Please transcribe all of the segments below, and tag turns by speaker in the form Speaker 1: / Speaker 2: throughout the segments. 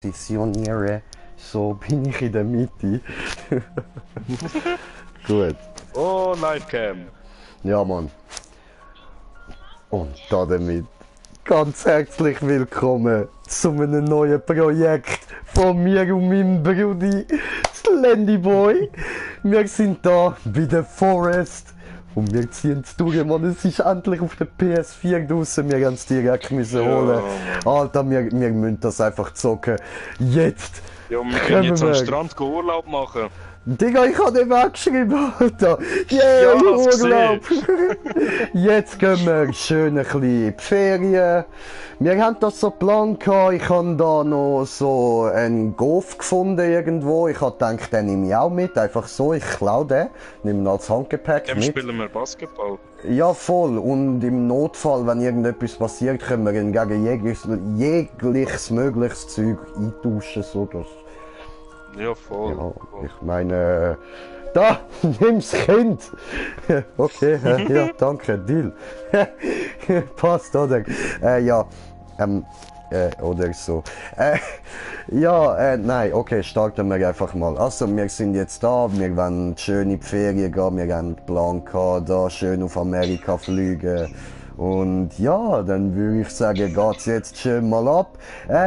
Speaker 1: positioniere, so bin ich in der Mitte. Gut.
Speaker 2: Oh, Livecam.
Speaker 1: Ja, Mann. Und damit ganz herzlich willkommen zu einem neuen Projekt von mir und meinem Brudi, Slendyboy. Wir sind da bei der Forest und wir ziehen es durch, Mann. Es ist endlich auf der PS4 draussen. Wir haben es direkt müssen holen. Alter, wir müssen das einfach zocken. Jetzt!
Speaker 2: Ja, wir können jetzt am Strand Urlaub machen.
Speaker 1: Digga, ich habe den weggeschrieben, Alter! Yeah,
Speaker 2: Ja,
Speaker 1: Urlaub! Jetzt gehen wir schön ein bisschen in die Ferien. Wir haben das so geplant, ich habe da noch so einen Golf gefunden irgendwo. Ich habe gedacht, den nehme ich auch mit, einfach so, ich klaue den, nehme ihn als Handgepäck
Speaker 2: Dem
Speaker 1: mit.
Speaker 2: spielen wir Basketball.
Speaker 1: Ja, voll. Und im Notfall, wenn irgendetwas passiert, können wir ihn gegen jegliches mögliches Zeug eintauschen, so dass...
Speaker 2: Ja, voll.
Speaker 1: Ja, ich meine, da, nimm's Kind! Okay, ja, danke, Deal. Passt, oder? Ja, oder so. Nein, okay, starten wir einfach mal. Also, wir sind jetzt da, wir wollen schön in die Ferien gehen, wir haben einen Plan gehabt, da schön auf Amerika fliegen. Und ja, dann würde ich sagen, geht's jetzt schön mal ab.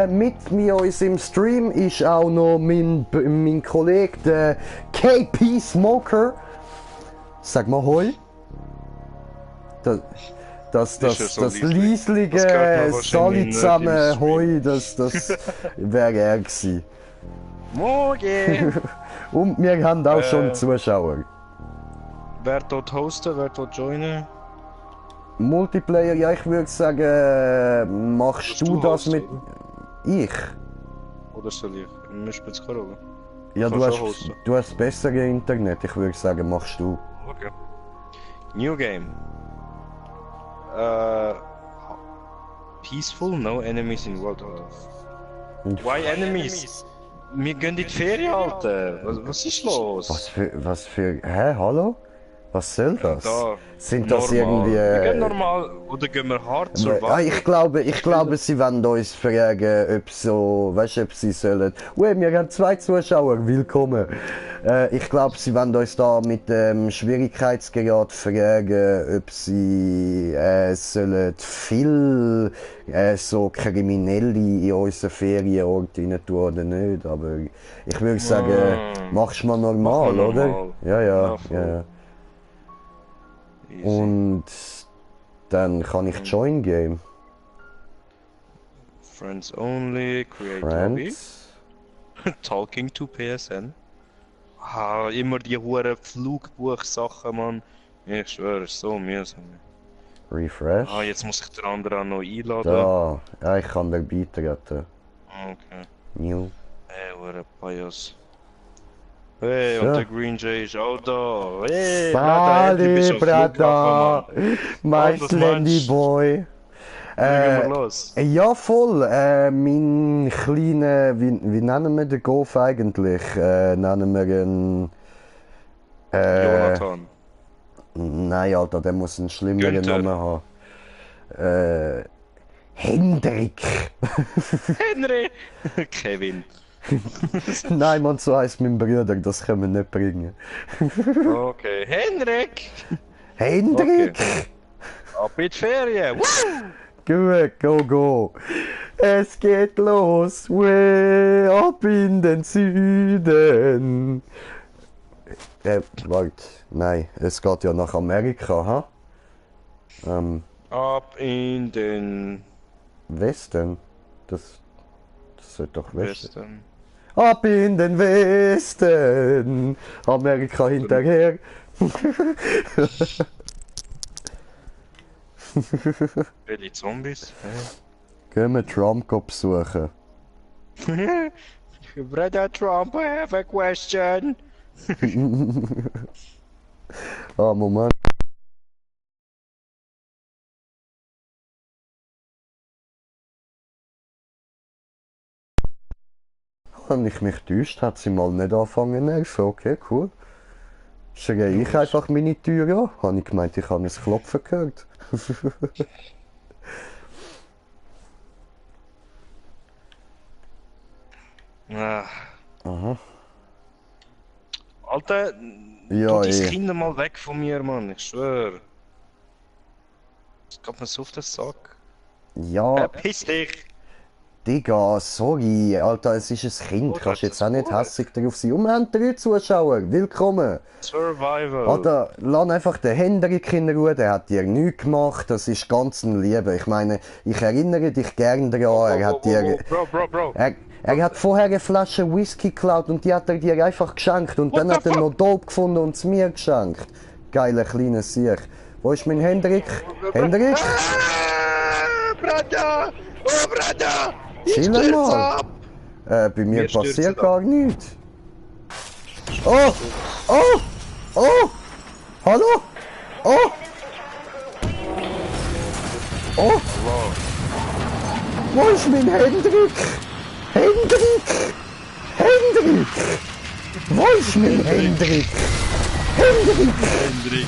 Speaker 1: Mit mir uns im Stream ist auch noch mein Kollege, der KP Smoker. Sag mal hoi. Das leislige Sali zusammen hoi, das wäre er gewesen.
Speaker 2: Morgen!
Speaker 1: Und wir haben auch schon Zuschauer.
Speaker 2: Wer dort hosten, wer dort joinen?
Speaker 1: Multiplayer, ja, ich würde sagen, machst du das mit... Ich?
Speaker 2: Oder soll ich? Mir spielt es keine Rolle.
Speaker 1: Ja, du hast bessere Internet, ich würde sagen, machst du.
Speaker 2: Okay. New Game. Peaceful, no enemies in World Order. Why enemies? Wir gehen in die Ferien, Alter. Was ist los?
Speaker 1: Was für... Hä, hallo? Was soll das?
Speaker 2: Da,
Speaker 1: sind das
Speaker 2: normal.
Speaker 1: irgendwie...
Speaker 2: Wir gehen normal oder gehen wir hart survival?
Speaker 1: Ich glaube, sie wollen uns fragen, ob so, weißt du, ob sie sollen... wir haben 2 Zuschauer, willkommen. Ich glaube, sie wollen uns da mit dem Schwierigkeitsgrad fragen, ob sie sollen viel so Kriminelle in unseren Ferienort rein tun oder nicht. Aber ich würde sagen, machst mal normal, oder? Ja.
Speaker 2: Easy.
Speaker 1: Und dann kann ich Join Game.
Speaker 2: Friends only, create lobby.
Speaker 1: Friends.
Speaker 2: Talking to PSN. Ah, immer die hure Flugbuch-Sachen, Mann. Ich schwöre, so mühsam.
Speaker 1: Refresh.
Speaker 2: Ah, jetzt muss ich den anderen auch noch einladen.
Speaker 1: Da. Ja, ich kann dir beitreten.
Speaker 2: Okay.
Speaker 1: New.
Speaker 2: Hey, hure Pajos. Hey,
Speaker 1: So.
Speaker 2: und der Green Jay ist auch da. Hey,
Speaker 1: Sali, Brada. My
Speaker 2: Alles
Speaker 1: Slendyboy.
Speaker 2: Legen wir los.
Speaker 1: Ja, voll. Mein kleiner, wie nennen wir den Golf eigentlich? Nennen wir ihn...
Speaker 2: Jonathan.
Speaker 1: Nein, Alter, der muss einen schlimmeren
Speaker 2: Günther.
Speaker 1: Namen haben. Hendrik.
Speaker 2: Henry! Kevin.
Speaker 1: Nein, man, so heisst mein Bruder, das können wir nicht bringen.
Speaker 2: Okay. Henrik!
Speaker 1: Hendrik!
Speaker 2: Okay. Ab in die Ferien!
Speaker 1: Gut, go! Es geht los, way ab in den Süden. Warte, nein, es geht ja nach Amerika, ha?
Speaker 2: Ab in den
Speaker 1: Westen? Das sollte doch Westen.
Speaker 2: Westen.
Speaker 1: Ab in den Westen! Amerika hinterher!
Speaker 2: Welche Zombies?
Speaker 1: Gehen wir Trump besuchen.
Speaker 2: Brother Trump, I have a question.
Speaker 1: Moment. Wenn ich mich täuscht, hat sie mal nicht angefangen zu nerven. Okay, cool. Schreie ich einfach meine Tür an? Habe ich gemeint, ich habe ein Klopfen gehört.
Speaker 2: Ah.
Speaker 1: Aha.
Speaker 2: Alter,
Speaker 1: Ja,
Speaker 2: tu dein
Speaker 1: eh.
Speaker 2: Kind mal weg von mir, Mann. Ich schwör. Das geht mir so auf den Sack.
Speaker 1: Ja,
Speaker 2: Piss dich!
Speaker 1: Digga, sorry. Alter, es ist ein Kind.
Speaker 2: Oh, du
Speaker 1: Kannst
Speaker 2: hast
Speaker 1: jetzt
Speaker 2: das
Speaker 1: auch nicht
Speaker 2: gut.
Speaker 1: hässig darauf sein. Und wir haben 3 Zuschauer. Willkommen.
Speaker 2: Survival.
Speaker 1: Alter, lass einfach den Hendrik in Ruhe. Der hat dir nichts gemacht. Das ist ganz ein Lieber. Ich meine, ich erinnere dich gern daran. Er hat dir...
Speaker 2: Bro.
Speaker 1: Er hat vorher eine Flasche Whisky geklaut und die hat er dir einfach geschenkt. Und
Speaker 2: What
Speaker 1: dann
Speaker 2: the
Speaker 1: hat er
Speaker 2: fuck?
Speaker 1: noch Dope gefunden und es mir geschenkt. Geiler kleiner Sieg. Wo ist mein Hendrik? Hendrik?
Speaker 2: Ah, Brada! Oh, Brada! Ich
Speaker 1: Chill
Speaker 2: stürze
Speaker 1: mal.
Speaker 2: ab!
Speaker 1: Bei mir
Speaker 2: Wir stürzen
Speaker 1: passiert
Speaker 2: ab.
Speaker 1: gar nichts. Oh! Oh! Oh! Hallo? Oh! Oh! Wo ist mein Hendrik? Hendrik! Hendrik! Wo ist mein Hendrik? Hendrik!
Speaker 2: Hendrik.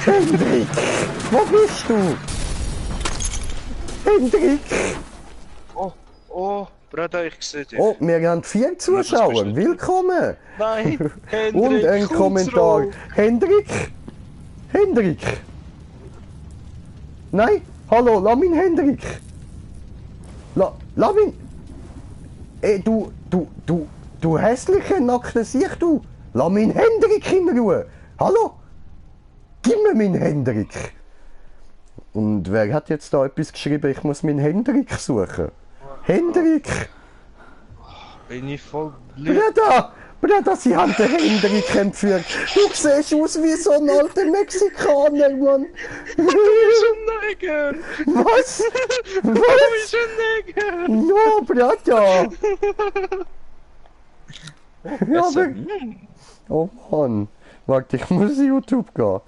Speaker 1: Hendrik! Wo bist du? Hendrik!
Speaker 2: Oh, Brada, ich sehe dich.
Speaker 1: Oh, wir haben 4 Zuschauer.
Speaker 2: nicht.
Speaker 1: Willkommen!
Speaker 2: Nein, Hendrik,
Speaker 1: Und ein
Speaker 2: komm
Speaker 1: Kommentar.
Speaker 2: zurück.
Speaker 1: Hendrik? Hendrik? Nein? Hallo, lass mich Hendrik. Lass mich. Ey, du hässliche nackte Sicht, du. Lass mich Hendrik in Ruhe. Hallo? Gib mir meinen Hendrik. Und wer hat jetzt da etwas geschrieben? Ich muss meinen Hendrik suchen. Hendrik!
Speaker 2: Bin ich voll blöd.
Speaker 1: Bruder, sie haben den Hendrik entführt. Du siehst aus wie so ein alter Mexikaner, Mann.
Speaker 2: Du bist ein Neger.
Speaker 1: Was?
Speaker 2: Du
Speaker 1: Was?
Speaker 2: bist ein Neger.
Speaker 1: Ja, Bruder. Ja, aber...
Speaker 2: Hm.
Speaker 1: Oh Mann. Warte, ich muss YouTube gehen.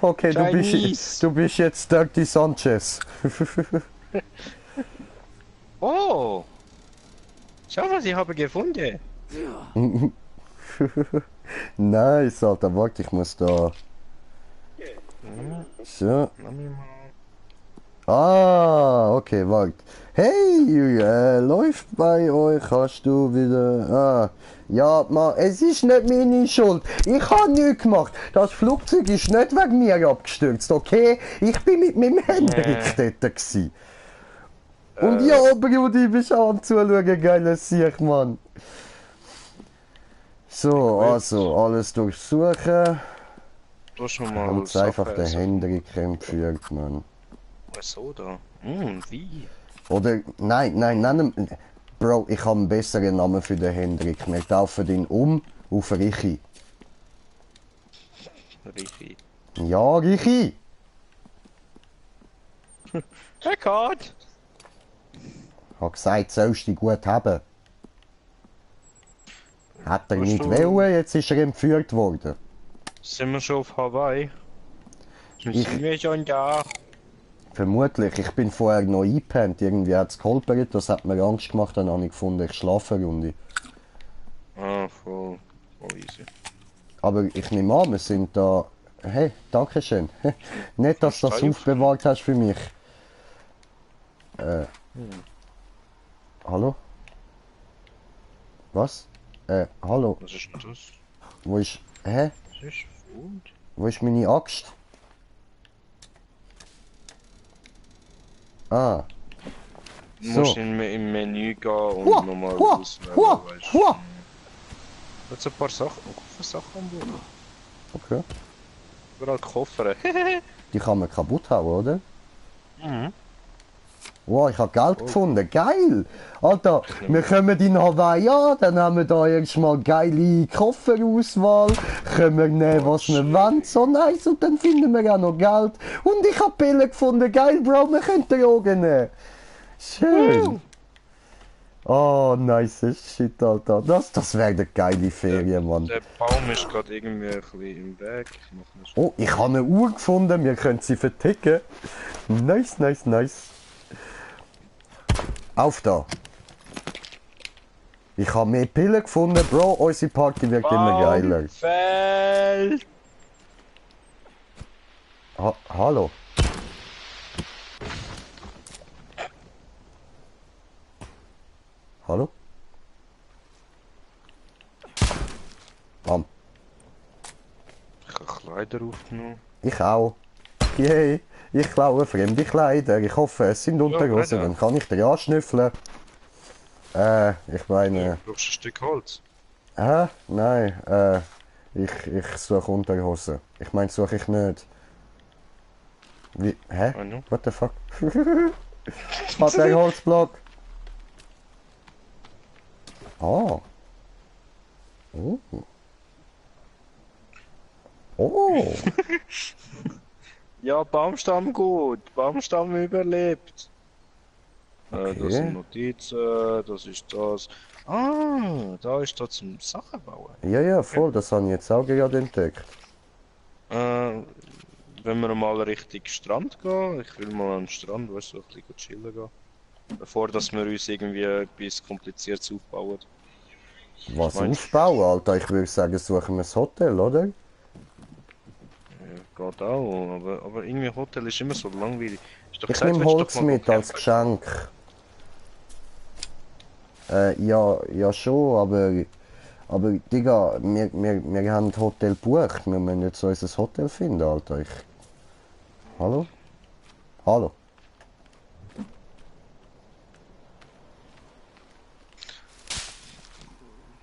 Speaker 1: Okay,
Speaker 2: Chinese.
Speaker 1: du bist jetzt Dirty Sanchez.
Speaker 2: Oh. Schau, was ich habe gefunden.
Speaker 1: Nice, Alter. Warte, ich muss da... So. Ah, okay, warte. Hey, läuft bei euch? Hast du wieder... Ah, ja, Mann, es ist nicht meine Schuld. Ich habe nichts gemacht. Das Flugzeug ist nicht wegen mir abgestürzt, okay? Ich bin mit meinem Hendrik dort gewesen. Und ja, Brudi, bist auch am Zuschauen, geiles Sieg, Mann. So, also, alles durchsuchen.
Speaker 2: Du hast schon mal
Speaker 1: Und einfach den
Speaker 2: so.
Speaker 1: Hendrik entführt, Mann.
Speaker 2: So da. Wie?
Speaker 1: Oder, nein, Bro, ich habe einen besseren Namen für den Hendrik. Wir taufen ihn um auf Richi.
Speaker 2: Richi.
Speaker 1: Ja, Richi!
Speaker 2: Hey Gott!
Speaker 1: Ich habe gesagt, sollst du dich gut haben. Hat er
Speaker 2: Hast
Speaker 1: nicht
Speaker 2: du-
Speaker 1: wollen, jetzt ist er entführt worden.
Speaker 2: Sind wir schon auf Hawaii? Sind
Speaker 1: Ich-
Speaker 2: wir schon da?
Speaker 1: Vermutlich, ich bin vorher noch eingepennt, irgendwie hat es geholpert, das hat mir Angst gemacht, dann habe ich gefunden, ich schlafe eine Runde.
Speaker 2: Ah, voll easy.
Speaker 1: Aber ich nehme an, wir sind da... Hey, danke schön. Nicht, dass du das
Speaker 2: Steuer-
Speaker 1: aufbewahrt hast für mich. Hallo? Was? Hallo?
Speaker 2: Was ist denn das?
Speaker 1: Wo ist... Hä?
Speaker 2: Das ist Food.
Speaker 1: Wo ist meine Axt? Ah.
Speaker 2: Du musst
Speaker 1: So.
Speaker 2: im Menü gehen und
Speaker 1: Hua,
Speaker 2: nochmal
Speaker 1: hua,
Speaker 2: auswählen,
Speaker 1: hua,
Speaker 2: weißt
Speaker 1: hua.
Speaker 2: Jetzt ein paar Sachen am Boden.
Speaker 1: Okay.
Speaker 2: Überall Koffer.
Speaker 1: Die kann man kaputt hauen, oder?
Speaker 2: Mhm.
Speaker 1: Wow, ich habe Geld gefunden. Geil! Alter, wir kommen in Hawaii an, dann haben wir da erstmal geile Kofferauswahl. Können wir nehmen, was wir wollen. So nice. Und dann finden wir auch noch Geld. Und ich habe Pillen gefunden. Geil, Bro, wir können Drogen nehmen. Schön. Oh, nice Shit, Alter. Das wäre eine geile Ferien, Mann.
Speaker 2: Der Baum ist gerade irgendwie ein bisschen im Weg. Ich mach nicht.
Speaker 1: Oh, ich habe eine Uhr gefunden. Wir können sie verticken. Nice, nice, nice. Auf da. Ich habe mehr Pillen gefunden, Bro. Unsere Party wird immer geiler.
Speaker 2: Fällt!
Speaker 1: Hallo. Hallo? Bam.
Speaker 2: Ich habe Kleider aufgenommen.
Speaker 1: Ich auch. Yay. Ich klaue fremde Kleider. Ich hoffe, es sind Unterhosen.
Speaker 2: Kleider.
Speaker 1: Dann kann ich dir anschnüffeln. Ich meine...
Speaker 2: Du brauchst ein Stück Holz.
Speaker 1: Nein. Ich suche Unterhosen. Ich meine, suche ich nicht. Wie? Hä?
Speaker 2: I know.
Speaker 1: What the fuck? Hat der Holzblock? Ah. Oh. Oh.
Speaker 2: Ja, Baumstamm gut. Baumstamm überlebt. Das
Speaker 1: Okay.
Speaker 2: sind Notizen, das ist das. Ah, da ist da zum Sachen bauen.
Speaker 1: Ja, voll. Das habe ich jetzt auch gerade entdeckt.
Speaker 2: Wenn wir mal Richtung Strand gehen, ich will mal an den Strand, weißt du, so ein bisschen chillen gehen. Bevor dass wir uns irgendwie etwas Kompliziertes aufbauen.
Speaker 1: Was
Speaker 2: Meinst
Speaker 1: aufbauen, Alter? Ich würde sagen, suchen wir ein Hotel, oder?
Speaker 2: Ja, geht auch, aber irgendwie Hotel ist immer so langweilig. Hast du doch
Speaker 1: Ich
Speaker 2: gesagt,
Speaker 1: nehme
Speaker 2: willst du
Speaker 1: Holz
Speaker 2: doch mal
Speaker 1: mit als
Speaker 2: campen?
Speaker 1: Geschenk. Ja schon, aber Digga, wir haben ein Hotel gebucht. Wir müssen jetzt unser Hotel finden, Alter. Hallo? Hallo?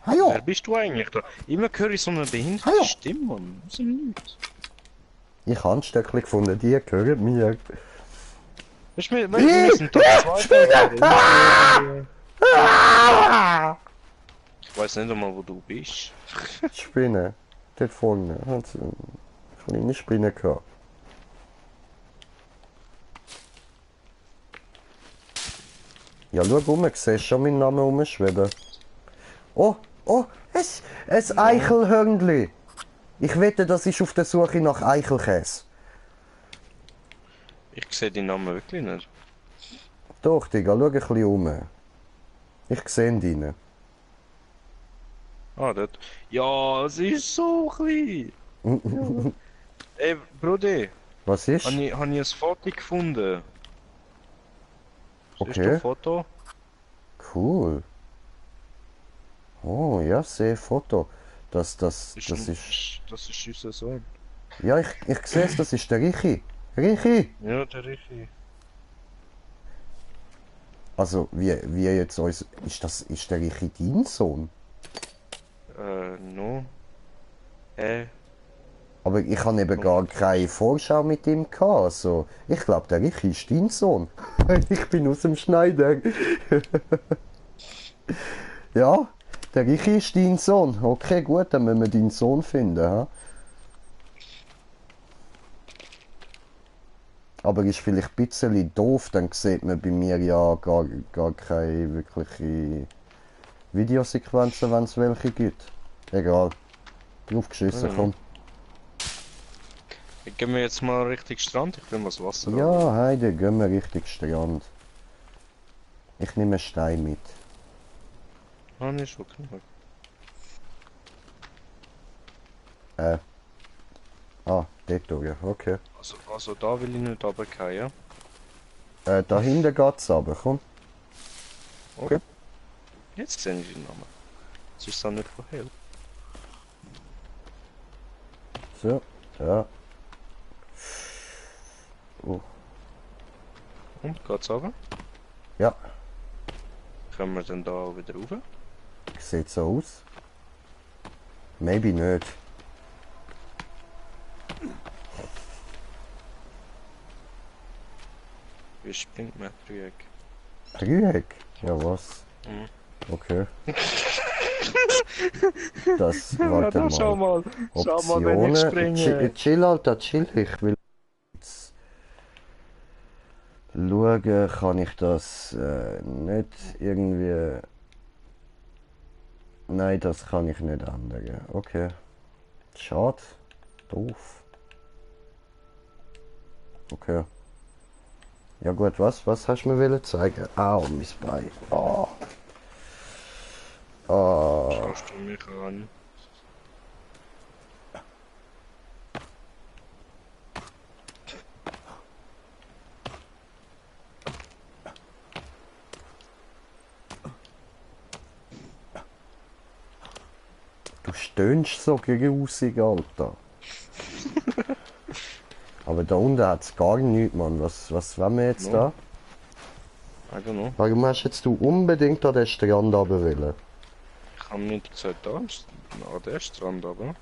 Speaker 2: Wer
Speaker 1: Hallo?
Speaker 2: bist du eigentlich da? Immer höre ich so eine behinderte
Speaker 1: Hallo?
Speaker 2: Stimme, Mann. Was ist denn nicht?
Speaker 1: Ich habe ein Stöckchen gefunden, die gehören mir.
Speaker 2: Weißt du, wir sind da zwei.
Speaker 1: Spinne!
Speaker 2: Ich weiß nicht einmal, wo du bist.
Speaker 1: Spinne. Dort vorne. Hat eine kleine Spinne gehabt. Ja, schau um, siehst schon meinen Namen rumschweben. Oh, ein Eichelhörnli. Ich wette, das ist auf der Suche nach Eichelkäse.
Speaker 2: Ich sehe deinen Namen wirklich nicht.
Speaker 1: Doch, Digga, schau ein bisschen um. Ich sehe ihn rein.
Speaker 2: Ah, dort. Ja, sie ist so klein. Ja. Ey, Bruder,
Speaker 1: Was ist?
Speaker 2: hab ich ein Foto gefunden. Siehst du
Speaker 1: Okay,
Speaker 2: Foto?
Speaker 1: cool. Oh, ja, sehe Foto. Das ist...
Speaker 2: Das ist unser Sohn.
Speaker 1: Ja, ich sehe es, das ist der Richi. Richi!
Speaker 2: Ja, der Richi.
Speaker 1: Also, wie jetzt uns... Ist der Richi dein Sohn?
Speaker 2: No. Hä?
Speaker 1: Aber ich habe eben gar keine Vorschau mit ihm gehabt. Also, ich glaube, der Richi ist dein Sohn. Ich bin aus dem Schneider. Ja, der Richi ist dein Sohn. Okay, gut, dann müssen wir deinen Sohn finden. Ha? Aber ist vielleicht ein bisschen doof, dann sieht man bei mir ja gar keine wirkliche Videosequenzen, wenn es welche gibt. Egal. Drauf geschissen, komm.
Speaker 2: Gehen wir jetzt mal Richtung Strand? Ich will mal das Wasser haben.
Speaker 1: Ja, Heide, gehen wir Richtung Strand. Ich nehme einen Stein mit.
Speaker 2: Ah, nicht schon genug.
Speaker 1: Dort durch, okay.
Speaker 2: Also da will ich nicht runtergehen, ja?
Speaker 1: Da hinten geht's aber, komm.
Speaker 2: Okay. Jetzt sehe ich den Namen. Jetzt ist es auch nicht von hell.
Speaker 1: So, ja. Oh,
Speaker 2: Und, geht's runter?
Speaker 1: ja,
Speaker 2: Können wir dann da auch wieder rauf?
Speaker 1: sieht so aus. Maybe nicht.
Speaker 2: Wie springt man Dreieck?
Speaker 1: Dreieck? Ja, was?
Speaker 2: Mhm.
Speaker 1: Okay. Das, warte mal.
Speaker 2: Schau mal, wenn ich springe.
Speaker 1: Chill, Alter, chill. Ich will jetzt schauen, kann ich das nicht irgendwie... Nein, das kann ich nicht ändern. Okay. Schade. Doof. Okay. Ja gut, was hast du mir wollen zeigen? Au, mein Bein. Ah. Ah.
Speaker 2: Schaust du mich an?
Speaker 1: stöhnst so grusig, Alter. Aber da unten hat's gar nichts, Mann. Was wollen wir jetzt da?
Speaker 2: I don't know.
Speaker 1: Warum hast jetzt du unbedingt an den Strand runter wollen?
Speaker 2: Ich habe nicht gesagt, da ist an der Strand, aber.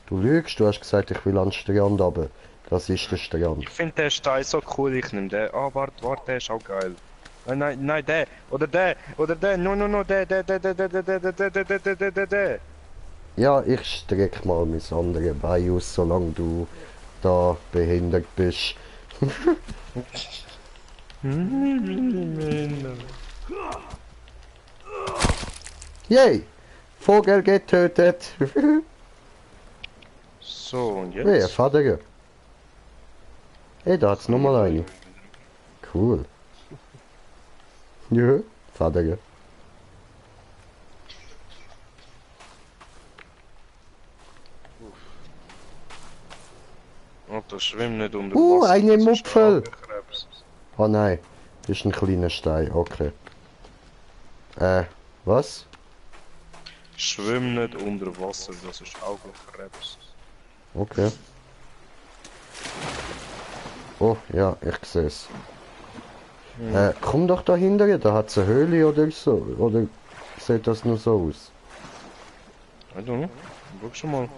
Speaker 1: Du lügst, du hast gesagt, ich will an den Strand runter. Das ist der Strand.
Speaker 2: Ich finde den Stein so cool, ich nehme den. Ah, warte, der ist auch geil. Nein, der. Oder der. No, der.
Speaker 1: Ja, ich streck mal mein anderes Bein aus, solange du da behindert bist. Yay! Vogel getötet!
Speaker 2: So, und
Speaker 1: Hey,
Speaker 2: jetzt?
Speaker 1: Vater. Hey, da hat's nochmal eine. Cool. Ja, Vater.
Speaker 2: Alter, schwimm nicht unter Wasser.
Speaker 1: Eine
Speaker 2: das ist
Speaker 1: Mupfel.
Speaker 2: Augenkrebs.
Speaker 1: Oh nein, das ist ein kleiner Stein, okay. Was?
Speaker 2: Schwimm nicht unter Wasser, das ist Augenkrebs.
Speaker 1: Okay. Oh, ja, ich sehe es. Komm doch dahinter, da hat's eine Höhle oder so. Oder sieht das nur so aus?
Speaker 2: I don't know. Guck schon mal.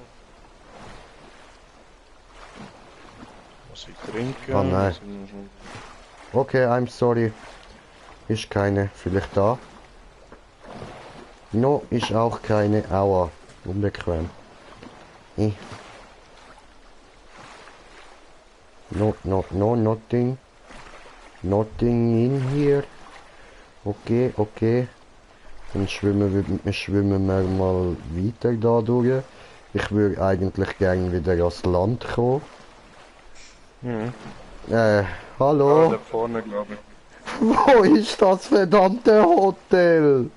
Speaker 2: Was ich trinke.
Speaker 1: Oh nein. Okay, I'm sorry. Ist keine. Vielleicht da? No, ist auch keine. Aua. Unbequem. No, nothing. Nothing in here. Okay. Dann schwimmen wir mal weiter da durch. Ich würde eigentlich gerne wieder ans Land kommen.
Speaker 2: Mhm.
Speaker 1: Hallo?
Speaker 2: Da vorne, glaube ich.
Speaker 1: Wo ist das verdammte Hotel?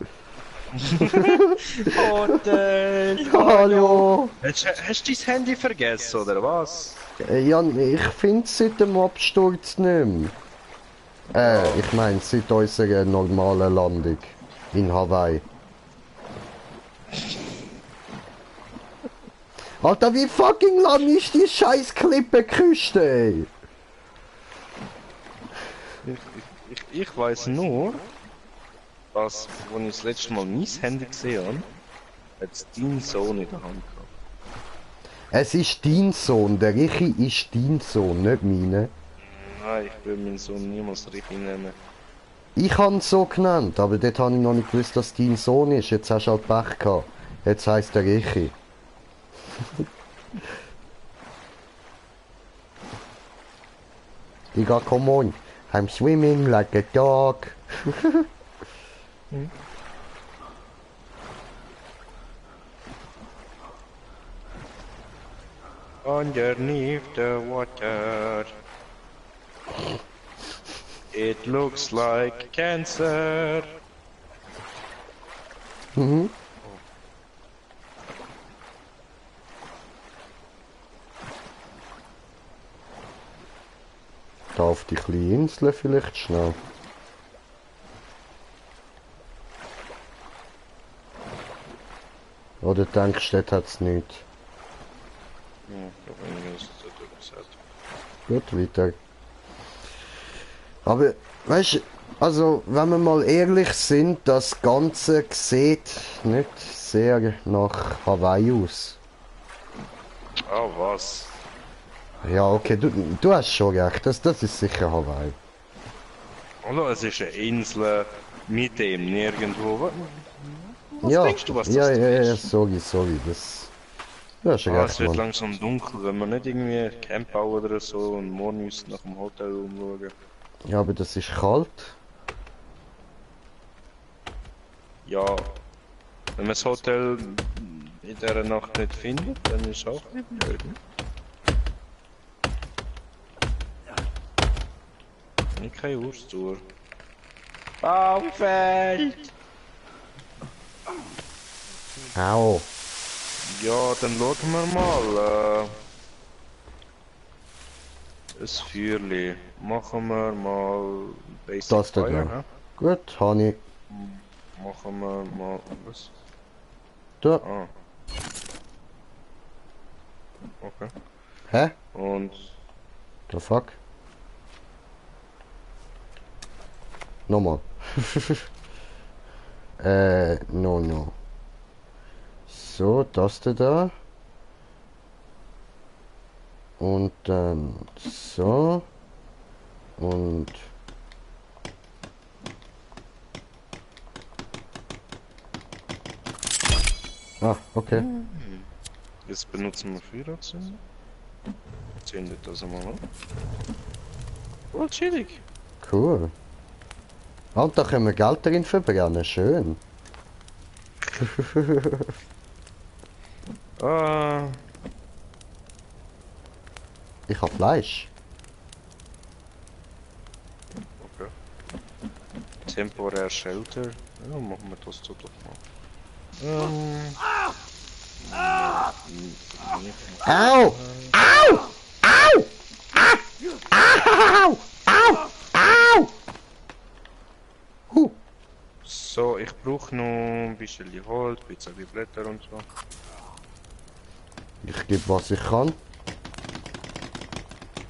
Speaker 2: Hotel!
Speaker 1: Hallo?
Speaker 2: Hast du dein Handy vergessen, oder was?
Speaker 1: Ja, ich finde es seit dem Absturz nicht mehr. Ich meine seit unserer normalen Landung in Hawaii. Alter, wie fucking lang ist die scheiß Klippenküste, ey?
Speaker 2: Ich weiß nur, dass, als ich das letzte Mal mein Handy gesehen habe, hat es dein Sohn in der Hand gehabt.
Speaker 1: Es ist dein Sohn, der Richi ist dein Sohn, nicht meine.
Speaker 2: Nein, ich will meinen Sohn niemals richtig nennen.
Speaker 1: Ich habe ihn so genannt, aber dort habe ich noch nicht gewusst, dass dein Sohn ist. Jetzt hast du halt Pech gehabt. Jetzt heisst er Richi. Digga, come on. I'm swimming like a dog.
Speaker 2: Underneath the water, it looks like cancer.
Speaker 1: Mhm. Da auf die kleine Insel vielleicht schnell. Oder denkst du, dort hat es nichts?
Speaker 2: Ja, ich habe irgendwie so gesagt.
Speaker 1: Gut, weiter. Aber, weißt du, also, wenn wir mal ehrlich sind, das Ganze sieht nicht sehr nach Hawaii aus.
Speaker 2: Ah, was?
Speaker 1: Ja, okay, du hast schon recht, das ist sicher Hawaii.
Speaker 2: Hallo, es ist eine Insel mit dem nirgendwo. Was
Speaker 1: Ja,
Speaker 2: denkst du, was das
Speaker 1: ja,
Speaker 2: ist?
Speaker 1: sorry, du hast
Speaker 2: Es
Speaker 1: recht,
Speaker 2: wird
Speaker 1: Mann.
Speaker 2: langsam dunkel, wenn wir nicht irgendwie Camp bauen oder so und morgen uns nach dem Hotel umschauen.
Speaker 1: Ja, aber das ist kalt.
Speaker 2: Ja, wenn wir das Hotel in dieser Nacht nicht finden, dann ist es auch nicht blöd. Ne? Ich keine Urstour. Baumfeld!
Speaker 1: Au.
Speaker 2: Ja, dann schauen wir mal. Ein Feuerli. Machen wir mal Basic
Speaker 1: Das da
Speaker 2: Fire,
Speaker 1: dran.
Speaker 2: hä?
Speaker 1: Gut, Hani.
Speaker 2: Machen wir mal was?
Speaker 1: Da.
Speaker 2: Ah. Okay.
Speaker 1: Hä?
Speaker 2: Und
Speaker 1: The fuck? Nochmal. no. So, das da. Und dann so. Und... Ah, okay.
Speaker 2: jetzt benutzen wir Feuerzünder. Zündet das einmal an. Oh, chillig.
Speaker 1: Cool. Und da können wir Geld drin verbrennen. Schön.
Speaker 2: Ah,
Speaker 1: Ich hab Fleisch.
Speaker 2: okay. Temporär Shelter. Ja, machen wir das so doch mal.
Speaker 1: Au! Au! Au! Au! Au! Au!
Speaker 2: So, ich brauche noch ein bisschen Holz, ein bisschen Blätter und so.
Speaker 1: Ich gebe was ich kann.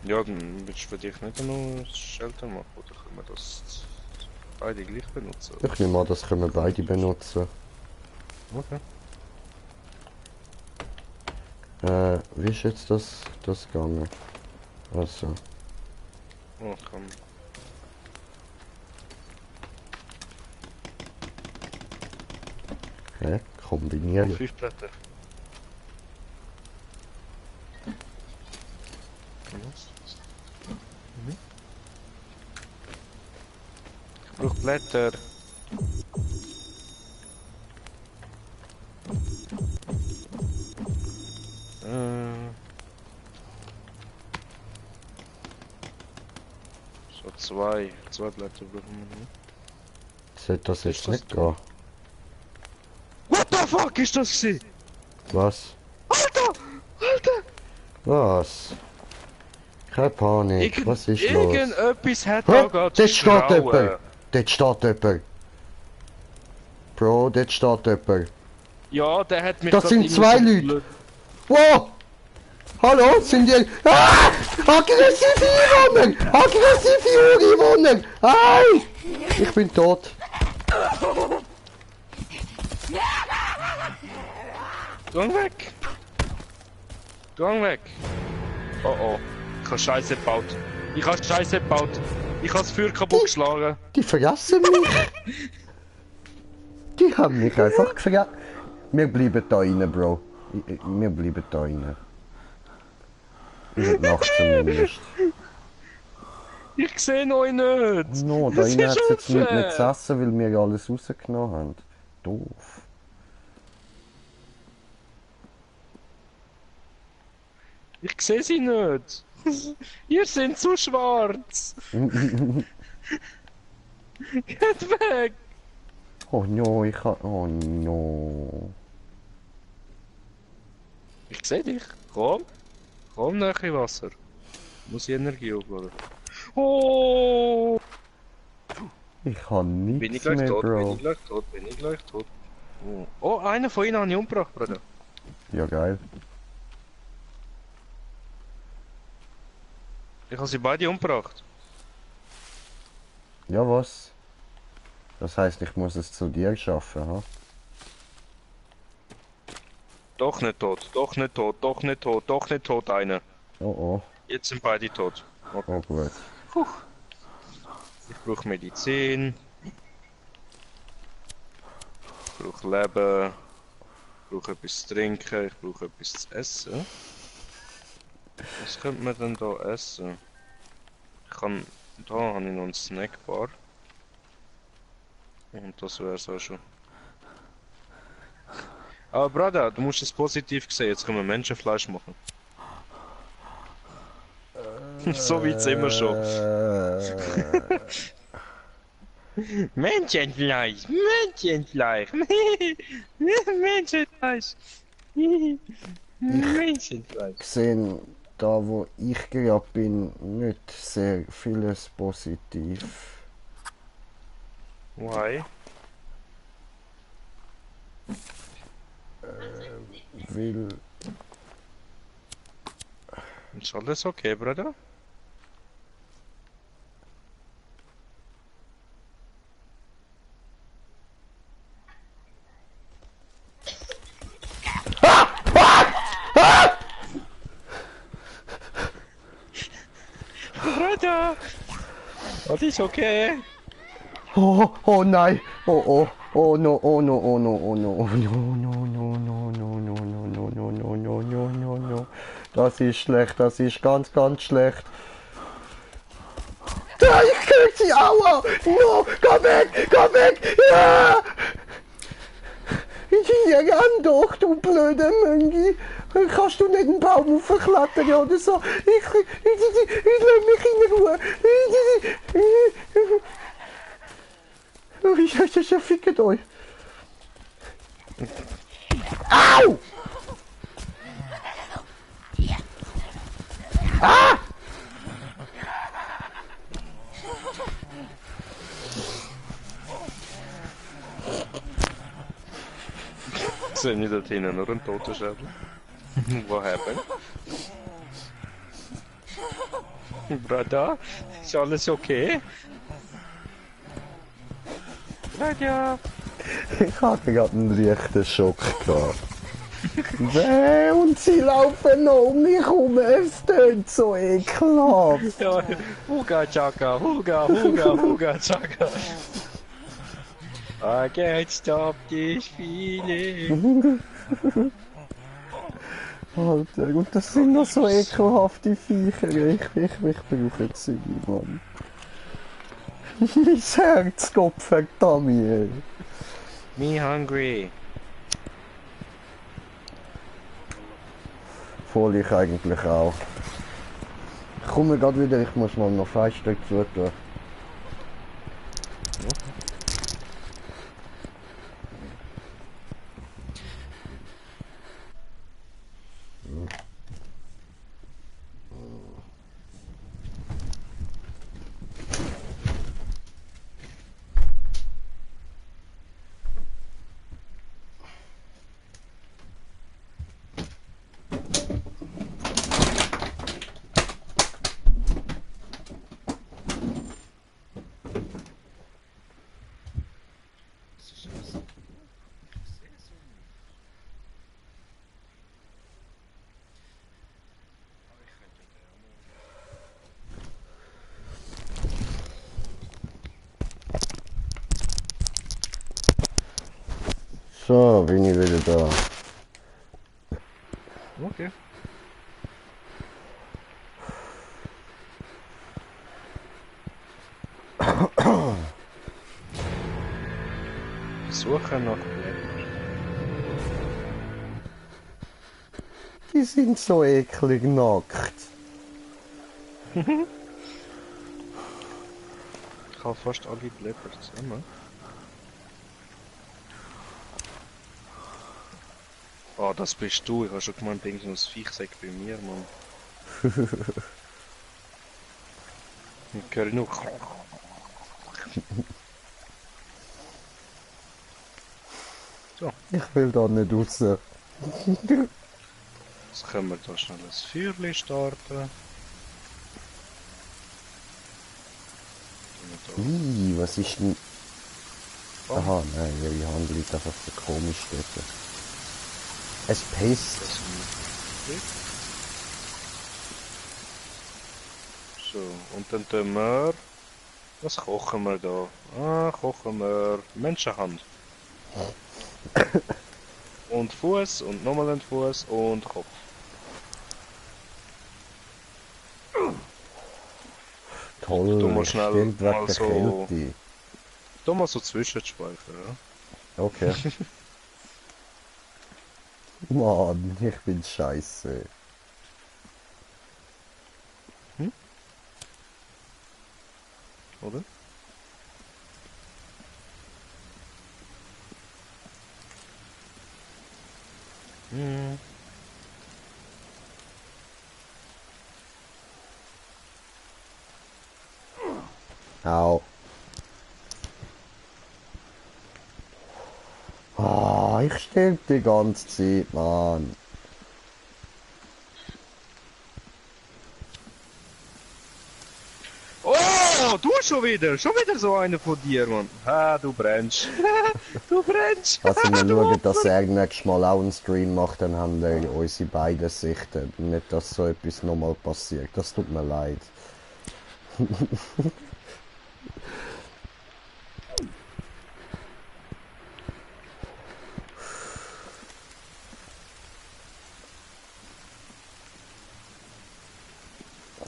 Speaker 2: Ja, dann willst du für dich nicht noch ein Shelter machen, oder können wir das beide gleich benutzen? Oder?
Speaker 1: Ich nehme an, das können wir beide benutzen.
Speaker 2: Okay.
Speaker 1: Wie ist jetzt das gegangen? Also.
Speaker 2: Oh, komm.
Speaker 1: Hä? Kombinieren.
Speaker 2: 5 Blätter. Ich brauche Blätter. So zwei Blätter brauchen wir nicht.
Speaker 1: Sollte das jetzt
Speaker 2: Ist das
Speaker 1: nicht gehen?
Speaker 2: What the fuck ist das gewesen?
Speaker 1: Was?
Speaker 2: Alter! Alter!
Speaker 1: Was? Keine Panik, was ist los?
Speaker 2: Irgendetwas hat
Speaker 1: Hä?
Speaker 2: da gerade
Speaker 1: Dort steht jemand! Dort steht jemand! Bro, dort steht jemand.
Speaker 2: Ja, der hat mich
Speaker 1: Das
Speaker 2: grad
Speaker 1: sind
Speaker 2: immer
Speaker 1: zwei
Speaker 2: so
Speaker 1: Leute.
Speaker 2: blöd-
Speaker 1: Wow! Hallo, sind die... Ah! Aggressive Einwohner! Aggressive Einwohner! Ei! Ich bin tot.
Speaker 2: Gang weg! Gang weg! Oh oh, ich hab Scheiße gebaut. Ich hab Scheiße gebaut. Ich hab das Feuer kaputt geschlagen.
Speaker 1: Die vergessen mich. Die haben mich einfach vergessen. Wir bleiben da rein, Bro. Wir bleiben da rein. In der Nacht zumindest.
Speaker 2: Ich seh euch nicht!
Speaker 1: No, da
Speaker 2: Das
Speaker 1: rein
Speaker 2: ist
Speaker 1: hat es jetzt nichts mehr
Speaker 2: unfair.
Speaker 1: zu essen, weil wir alles rausgenommen haben. Doof.
Speaker 2: Ich seh sie nicht! Ihr seid zu schwarz! Geht weg!
Speaker 1: Oh no, ich kann... Oh no.
Speaker 2: Ich seh dich. Komm. Komm nach in Wasser. Muss ich Energie aufladen. Oh!
Speaker 1: Ich kann
Speaker 2: Bin ich
Speaker 1: nichts
Speaker 2: gleich
Speaker 1: mehr,
Speaker 2: tot? Bin
Speaker 1: Bro.
Speaker 2: ich gleich tot? Bin ich gleich tot? Oh, oh, einer von ihnen habe ich umgebracht, Bruder.
Speaker 1: Ja, geil.
Speaker 2: Ich habe sie beide umgebracht.
Speaker 1: Ja, was? Das heißt, ich muss es zu dir schaffen, ha?
Speaker 2: Doch nicht tot, doch nicht tot, doch nicht tot, doch nicht tot, einer.
Speaker 1: Oh oh.
Speaker 2: Jetzt sind beide tot. Okay.
Speaker 1: Oh gut.
Speaker 2: Ich brauche Medizin. Ich brauche Leben. Ich brauche etwas zu trinken. Ich brauche etwas zu essen. Was könnte man denn da essen? Da habe ich noch einen Snackbar. Und das wär's auch schon. Aber Bruder, du musst es positiv sehen. Jetzt können wir Menschenfleisch machen. So weit sind wir schon. Menschenfleisch, Menschenfleisch, Menschenfleisch, Menschenfleisch.
Speaker 1: Gesehen, da wo ich gerade bin, nicht sehr vieles positiv.
Speaker 2: Why?
Speaker 1: viel.
Speaker 2: Ist alles okay, Bruder? Bruder! Alles okay?
Speaker 1: Oh nein! Oh no, oh no, oh no, oh no, oh no, no, no, no, no, no, no, no, no, no, no, no, no, no. Das ist schlecht, das ist ganz, ganz schlecht. Ah, ich krieg sie, aua! No, komm weg, komm weg! Ja! Hier, renn doch, du blöde Möngi! Kannst du nicht einen Baum aufklettern oder so? Ich lass mich in Ruhe! Ja, fickt euch! Au!
Speaker 2: Sehen wir dort hinten nur einen Totenschädel? What happened? Bruder, ist alles okay? Bruder!
Speaker 1: Ich hatte gerade einen leichten Schock gehabt. Und sie laufen noch um mich herum, es tönt so ekelhaft.
Speaker 2: Ja, Huga Chaka, Huga Chaka. I can't stop this feeling.
Speaker 1: Alter, und das sind noch so ekelhafte Viecher. Ich brauche Züge, Mann. Mein Herz, Gott verdammt, ey.
Speaker 2: Me hungry.
Speaker 1: Voll ich eigentlich auch. Ich komme gerade wieder, ich muss mal noch 5 Stück zutun. So, bin ich wieder da.
Speaker 2: Okay. Suche nach Blättern.
Speaker 1: Die sind so eklig nackt.
Speaker 2: Ich habe fast alle Blätter zusammen. Oh, das bist du. Ich habe schon gemeint, irgendein Viech sagt bei mir, Mann. Ich höre nur. So,
Speaker 1: Ich will da nicht raus.
Speaker 2: jetzt können wir da schnell ein Feuerchen starten.
Speaker 1: Was ist denn... Aha, nein, ihre Hand liegt einfach so komisch dort. Es pisst.
Speaker 2: So, und dann tun wir... Was kochen wir da? Ah, kochen wir Menschenhand. Und Fuß und nochmal ein Fuß und Kopf.
Speaker 1: Toll,
Speaker 2: Du musst schnell
Speaker 1: stimmt wegen
Speaker 2: mal
Speaker 1: der
Speaker 2: so-
Speaker 1: Kälte.
Speaker 2: Da mal so zwischenspeichern, ja?
Speaker 1: Okay. Mann, ich bin scheiße.
Speaker 2: Oder? Hm.
Speaker 1: Au. Ah, ich sterbe die ganze Zeit, Mann.
Speaker 2: schon wieder so einer von dir, Mann. Ah, du brennst. Du brennst.
Speaker 1: Also wir
Speaker 2: Du
Speaker 1: schauen, dass
Speaker 2: Opfer.
Speaker 1: er nächstes Mal auch einen Stream macht, dann haben wir unsere beiden Sichten. Nicht, dass so etwas nochmal passiert. Das tut mir leid.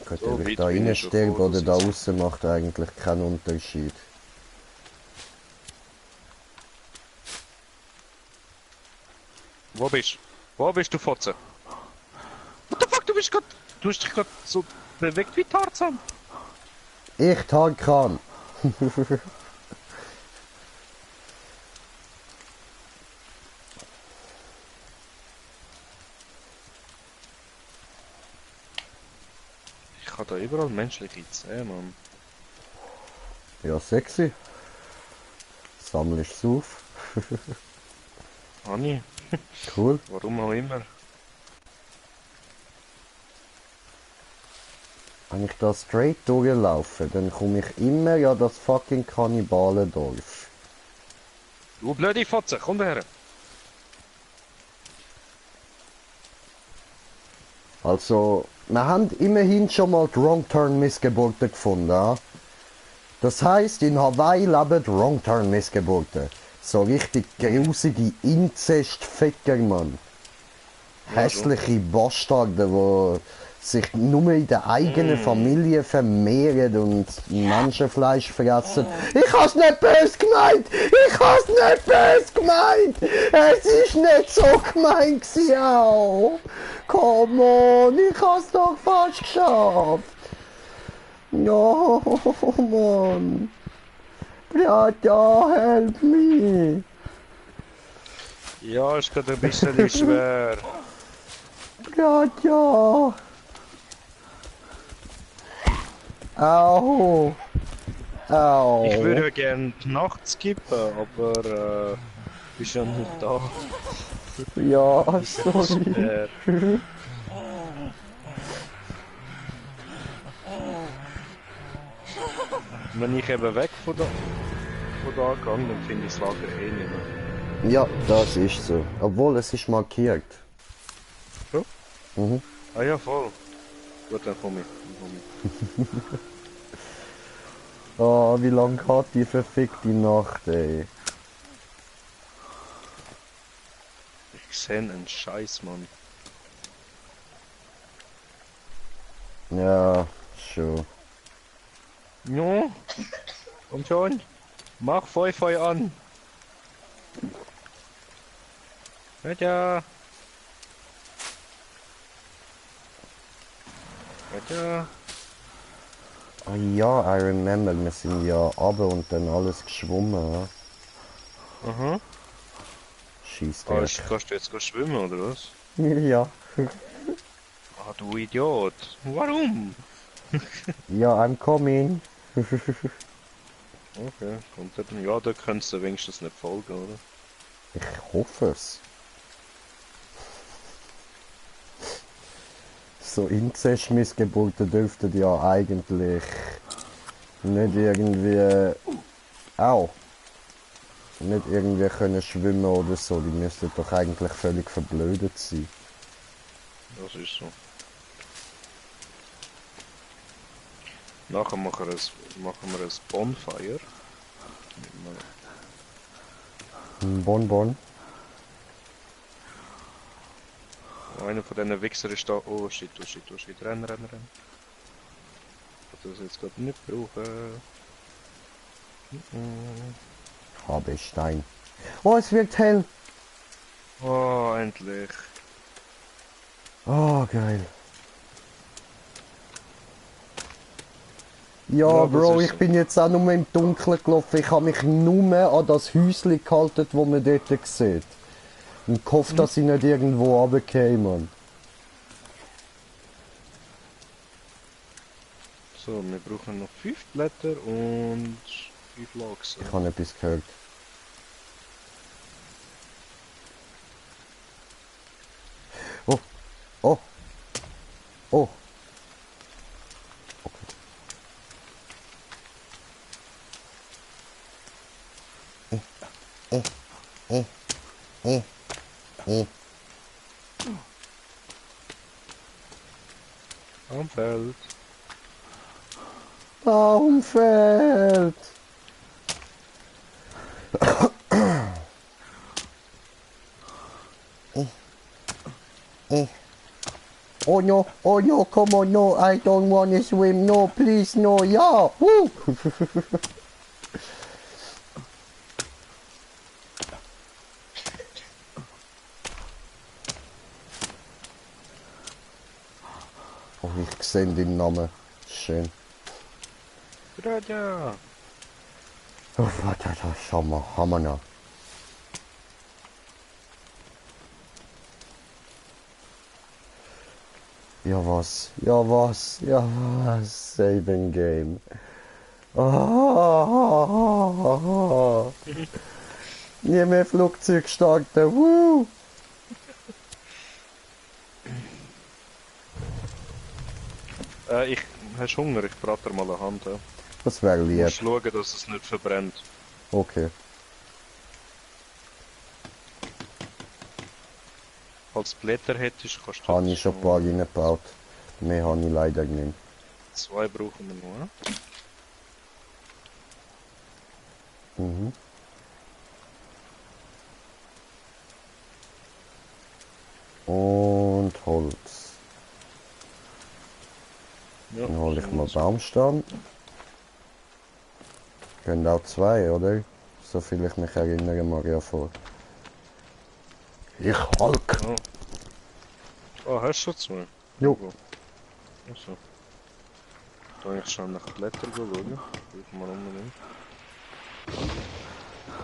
Speaker 1: Gut,
Speaker 2: So
Speaker 1: ob ich
Speaker 2: weit
Speaker 1: da
Speaker 2: bin ich schon
Speaker 1: reinsterbe
Speaker 2: vor,
Speaker 1: oder
Speaker 2: dass
Speaker 1: da
Speaker 2: ich-
Speaker 1: außen macht eigentlich keinen Unterschied.
Speaker 2: Wo bist du? Wo bist du, Fotze? What the fuck, du hast dich grad so bewegt wie Tarzan.
Speaker 1: Ich Tarkan!
Speaker 2: Ich habe da überall menschliche Zähne, Mann.
Speaker 1: Ja, sexy. Sammelst du auf?
Speaker 2: Anni,
Speaker 1: Cool.
Speaker 2: warum auch immer.
Speaker 1: Wenn ich da straight durchlaufe, dann komme ich immer ja das fucking Kannibalendorf.
Speaker 2: Du blöde Fotze, komm her.
Speaker 1: Also, wir haben immerhin schon mal die Wrong-Turn-Missgeburten gefunden. Ja? Das heisst, in Hawaii leben Wrong-Turn-Missgeburten. So richtig grusige Inzest-Ficker, Mann.
Speaker 2: Ja, schon.
Speaker 1: Hässliche Bastarde, die sich nur in der eigenen Familie vermehren und Menschenfleisch fressen. Ich hab's nicht böse gemeint! Ich hab's nicht böse gemeint! Es ist nicht so gemeint gewesen auch! Come on, ich hab's doch fast geschafft! Ja, Mann! Brata, help me!
Speaker 2: Ja, ist gerade ein bisschen schwer.
Speaker 1: Brata! Au! Au!
Speaker 2: Ich würde ja gerne die Nacht skippen, aber bist ja nicht da.
Speaker 1: Ja, sorry.
Speaker 2: Wenn ich eben weg von da gehe, dann finde ich das Lager eh nicht mehr.
Speaker 1: Ja, das ist so. Obwohl, es ist markiert.
Speaker 2: So?
Speaker 1: Mhm.
Speaker 2: Ah ja, voll. Gut, dann komm ich.
Speaker 1: Ah, wie lang hat die verfickte Nacht, ey?
Speaker 2: Ich sehe einen Scheiß, Mann.
Speaker 1: Ja, schon.
Speaker 2: Ja, komm schon. Mach Feu an. Ja. Ja.
Speaker 1: Ah ja, I remember, wir sind ja runter und dann alles geschwommen,
Speaker 2: Aha.
Speaker 1: ja? Scheiss
Speaker 2: Ah,
Speaker 1: Dreck.
Speaker 2: kannst du jetzt schwimmen, oder was?
Speaker 1: Ja.
Speaker 2: Ah, du Idiot. Warum?
Speaker 1: Ja, I'm coming.
Speaker 2: Okay, kommt er dann. Ja, da kannst du wenigstens nicht folgen, oder?
Speaker 1: Ich hoffe es. So Inzestmissgeburten dürften ja eigentlich nicht irgendwie... Au! Nicht irgendwie können schwimmen oder so. Die müssten doch eigentlich völlig verblödet sein.
Speaker 2: Das ist so. Nachher machen wir ein Bonfire.
Speaker 1: Ein Bonbon.
Speaker 2: Einer von diesen Wichser ist da. Oh shit. Renn. Ich kann das jetzt gerade nicht brauchen.
Speaker 1: Habe Stein. Oh, es wird hell.
Speaker 2: Oh, endlich.
Speaker 1: Oh, geil. Ja,
Speaker 2: Ja, das
Speaker 1: Bro,
Speaker 2: ist
Speaker 1: ich
Speaker 2: so.
Speaker 1: bin jetzt auch nur im Dunkeln gelaufen. Ich habe mich nur an das Häuschen gehalten, das man dort sieht. Und gehofft, dass ich nicht irgendwo runtergehe, Mann.
Speaker 2: So, wir brauchen noch 5 Blätter und 5 Logs.
Speaker 1: Ich habe etwas gehört. Oh, oh, oh.
Speaker 2: Am Feld.
Speaker 1: Baumfeld! Oh no, come on, no, I don't want to swim, no, please, no, ja! Woo! Oh, ich sehe den Namen. Schön.
Speaker 2: Raja!
Speaker 1: Oh, warte, da, schau mal, Hammer noch. Ja was, ja was, ja was, Saving Game. Oh, nie mehr Flugzeug starten, woo!
Speaker 2: Hast du Hunger? Ich brate dir mal eine Hand. Ja.
Speaker 1: Das wäre
Speaker 2: Du
Speaker 1: lieb.
Speaker 2: musst schauen, dass es nicht verbrennt.
Speaker 1: Okay.
Speaker 2: Falls du Blätter hättest, kannst du...
Speaker 1: Habe ich schon ein paar reingebaut. Mehr habe ich leider nicht.
Speaker 2: 2 brauchen wir noch.
Speaker 1: Mhm. Und Holz.
Speaker 2: Ja,
Speaker 1: Dann hole ich mal Baumstamm. Können auch 2, oder? So viel ich mich erinnere, mag ja vor. Ich Hulk!
Speaker 2: Oh, hast du schon 2?
Speaker 1: Jo.
Speaker 2: Achso. Da ich schon nach Blätter schauen. Brauchen wir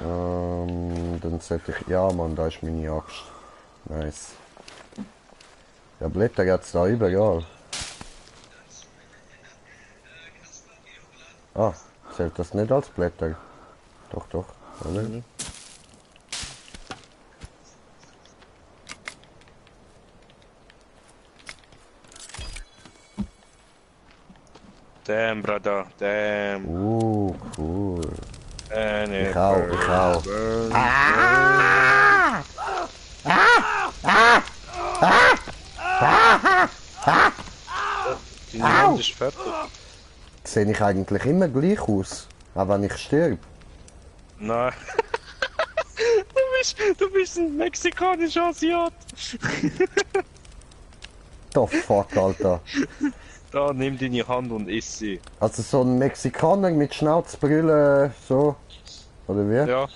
Speaker 2: unbedingt.
Speaker 1: Dann sollte ich... Ja, Mann, da ist meine Axt. Nice. Ja, Blätter geht's da überall. Ah, zählt das nicht als Blätter? Doch, doch, oder?
Speaker 2: Mhm. Damn, brother, damn.
Speaker 1: Cool.
Speaker 2: And
Speaker 1: Ich auch, ich auch.
Speaker 2: Deine Hand ist fertig.
Speaker 1: Sehe ich eigentlich immer gleich aus? Auch wenn ich sterbe?
Speaker 2: Nein. du bist ein mexikanischer Asiat.
Speaker 1: The fuck, Alter.
Speaker 2: Da, nimm deine Hand und iss sie.
Speaker 1: Also so ein Mexikaner mit Schnauzbrille, so. Oder wie?
Speaker 2: Ja.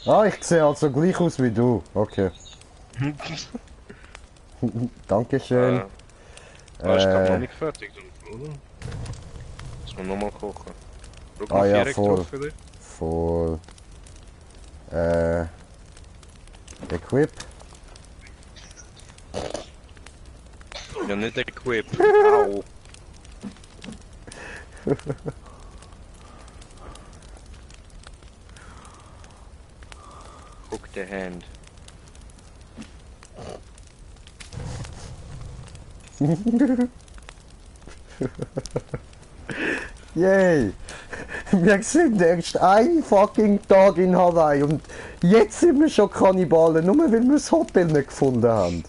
Speaker 1: Ah, ich sehe also gleich aus wie du. Okay. Dankeschön.
Speaker 2: Ist glaub noch nicht fertig, oder? Muss man nochmal kochen. Braucht man
Speaker 1: Ja,
Speaker 2: Viereck
Speaker 1: voll.
Speaker 2: drauf für dich?
Speaker 1: Voll. Equip.
Speaker 2: Ja, nicht equip. Au. Hook the hand.
Speaker 1: Yay! Wir sind erst ein fucking Tag in Hawaii und jetzt sind wir schon Kannibalen, nur weil wir das Hotel nicht gefunden haben.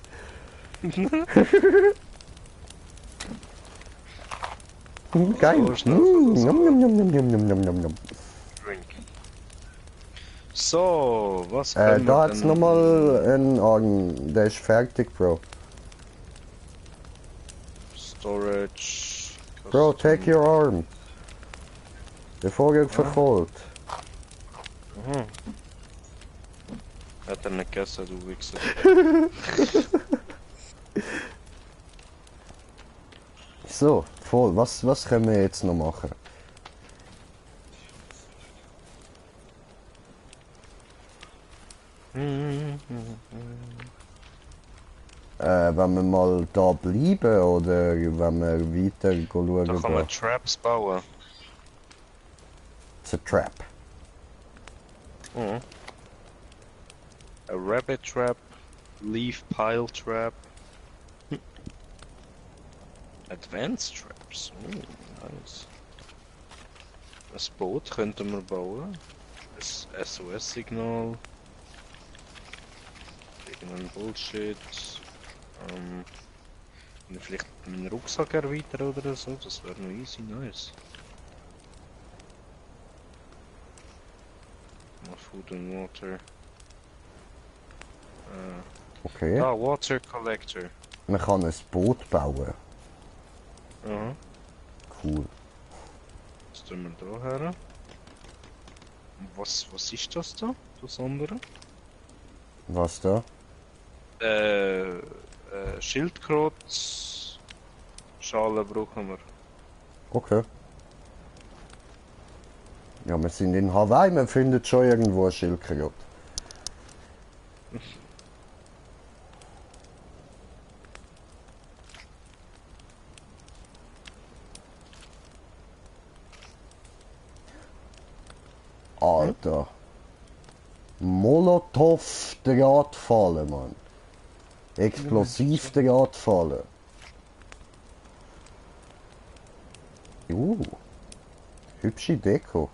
Speaker 1: Geil.
Speaker 2: So ist das, also.
Speaker 1: Nom, nom, nom, nom, nom, nom, nom, nom.
Speaker 2: Drink. So, was können
Speaker 1: Da
Speaker 2: wir
Speaker 1: hat's
Speaker 2: denn...
Speaker 1: nochmal einen Arm, der ist fertig, Bro.
Speaker 2: Storage...
Speaker 1: Bro, take your arm. Bevor ihr verfolgt.
Speaker 2: Mhm. Hat er nicht gegessen, du Wichser.
Speaker 1: So, voll. Was können wir jetzt noch machen? Wenn wir mal da bleiben oder wenn wir weiter schauen?
Speaker 2: Da kann man Traps bauen.
Speaker 1: It's a trap.
Speaker 2: Mhm. A rabbit trap, leaf pile trap, advanced traps. Nice. Ein Boot könnten wir bauen. Das SOS-Signal. Irgendein Bullshit. Kann ich vielleicht meinen Rucksack erweitern oder so? Das wäre noch easy nice. Mal Food and Water.
Speaker 1: Okay.
Speaker 2: Ah, Water Collector.
Speaker 1: Man kann ein Boot bauen.
Speaker 2: Aha.
Speaker 1: Cool.
Speaker 2: Was tun wir da her? Was ist das da? Das andere?
Speaker 1: Was da?
Speaker 2: Schildkrötschale brauchen wir.
Speaker 1: Okay. Ja, wir sind in Hawaii, man findet schon irgendwo ein Schildkröte. Alter. Molotow-Drahtfalle, Mann. Explosiv-Drahtfalle. Hübsche Deko.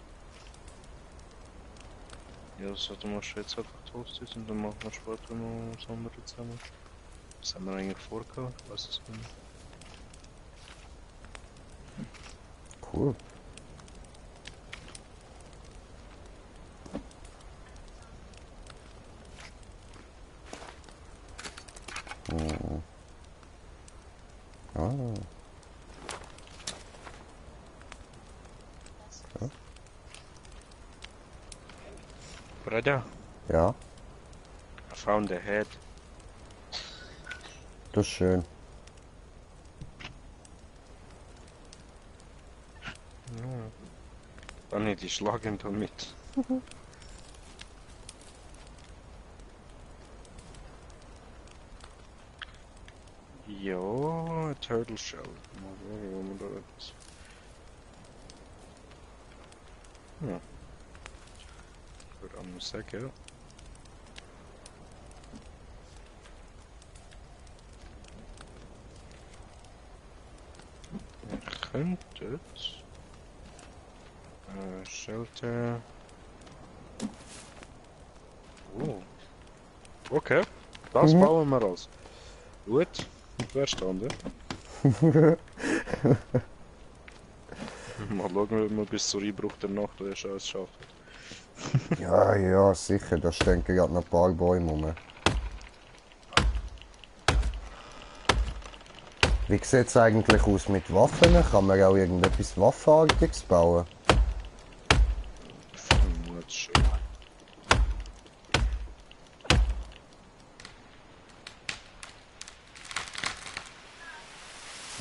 Speaker 2: Ja, das sollten wir schon jetzt einfach toastet und dann machen wir später noch das andere zusammen. Was haben wir eigentlich vorgehabt? Ich weiß es nicht.
Speaker 1: Cool. Ah.
Speaker 2: Brother,
Speaker 1: Ja,
Speaker 2: I found a head.
Speaker 1: das ist schön.
Speaker 2: Dann hätte ich schlagen damit. Ja, Turtle Shell. Mal schauen, wo man da etwas. Ja. Ich würde anders sagen. Ihr könntet. Shelter. Oh. Okay, das bauen wir aus. Gut, verstanden. Mal schauen, wie wir bis zur Einbruch der Nacht den Scheiß schaffen.
Speaker 1: Ja, ja, sicher, da stehen gerade noch ein paar Bäume rum. Wie sieht es eigentlich aus mit Waffen? Kann man auch irgendetwas Waffenartiges bauen?
Speaker 2: Vermutlich schon.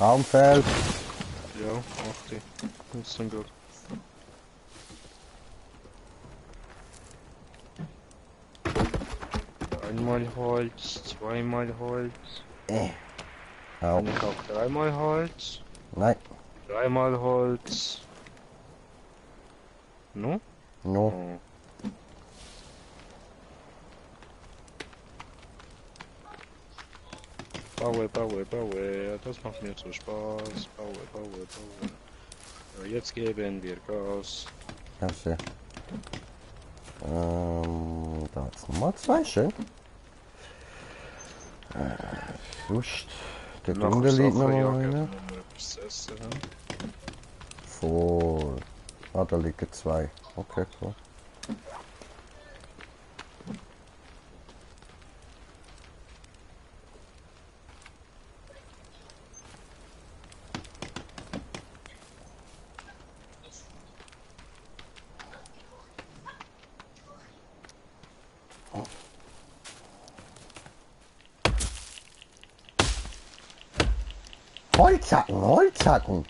Speaker 1: Raumfeld.
Speaker 2: Ja, 80. Jetzt dann gut. Einmal Holz, zweimal Holz.
Speaker 1: Au.
Speaker 2: Kann ich auch dreimal Holz?
Speaker 1: Nein,
Speaker 2: Dreimal Holz. No?
Speaker 1: no.
Speaker 2: Oh. Baue, baue, baue, das macht mir so Spaß. Baue, baue, baue. Ja, jetzt geben wir Gas.
Speaker 1: Merci. Da ist Nummer 2, schön. Sonst, der
Speaker 2: Nachher
Speaker 1: drunter liegt noch
Speaker 2: Sachen
Speaker 1: mal
Speaker 2: jagen,
Speaker 1: einer.
Speaker 2: wenn wir etwas zu essen haben.
Speaker 1: Voll. Ah, da liegen 2. Okay, cool. Holzhacken, Holzhacken.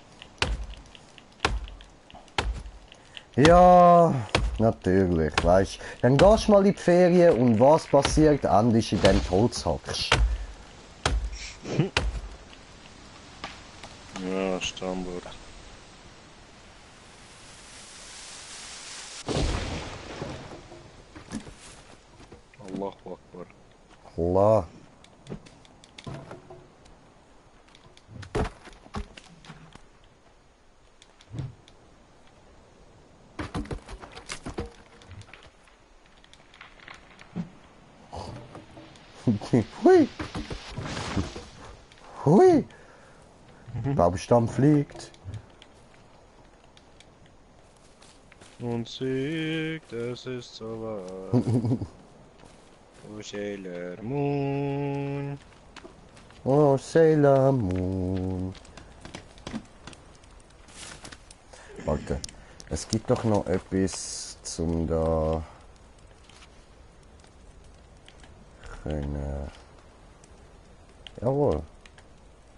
Speaker 1: Ja, natürlich, weißt. Dann gehst du mal in die Ferien und was passiert? Endlich in dem Holz hackst.
Speaker 2: Ja, Standard. Allahu Akbar.
Speaker 1: Allah. Hui! Hui! Baumstamm fliegt.
Speaker 2: Und singt, es ist so wahr. Oh, Sailor Moon.
Speaker 1: Oh, Sailor Moon. Warte, es gibt doch noch etwas zum da können. Jawohl,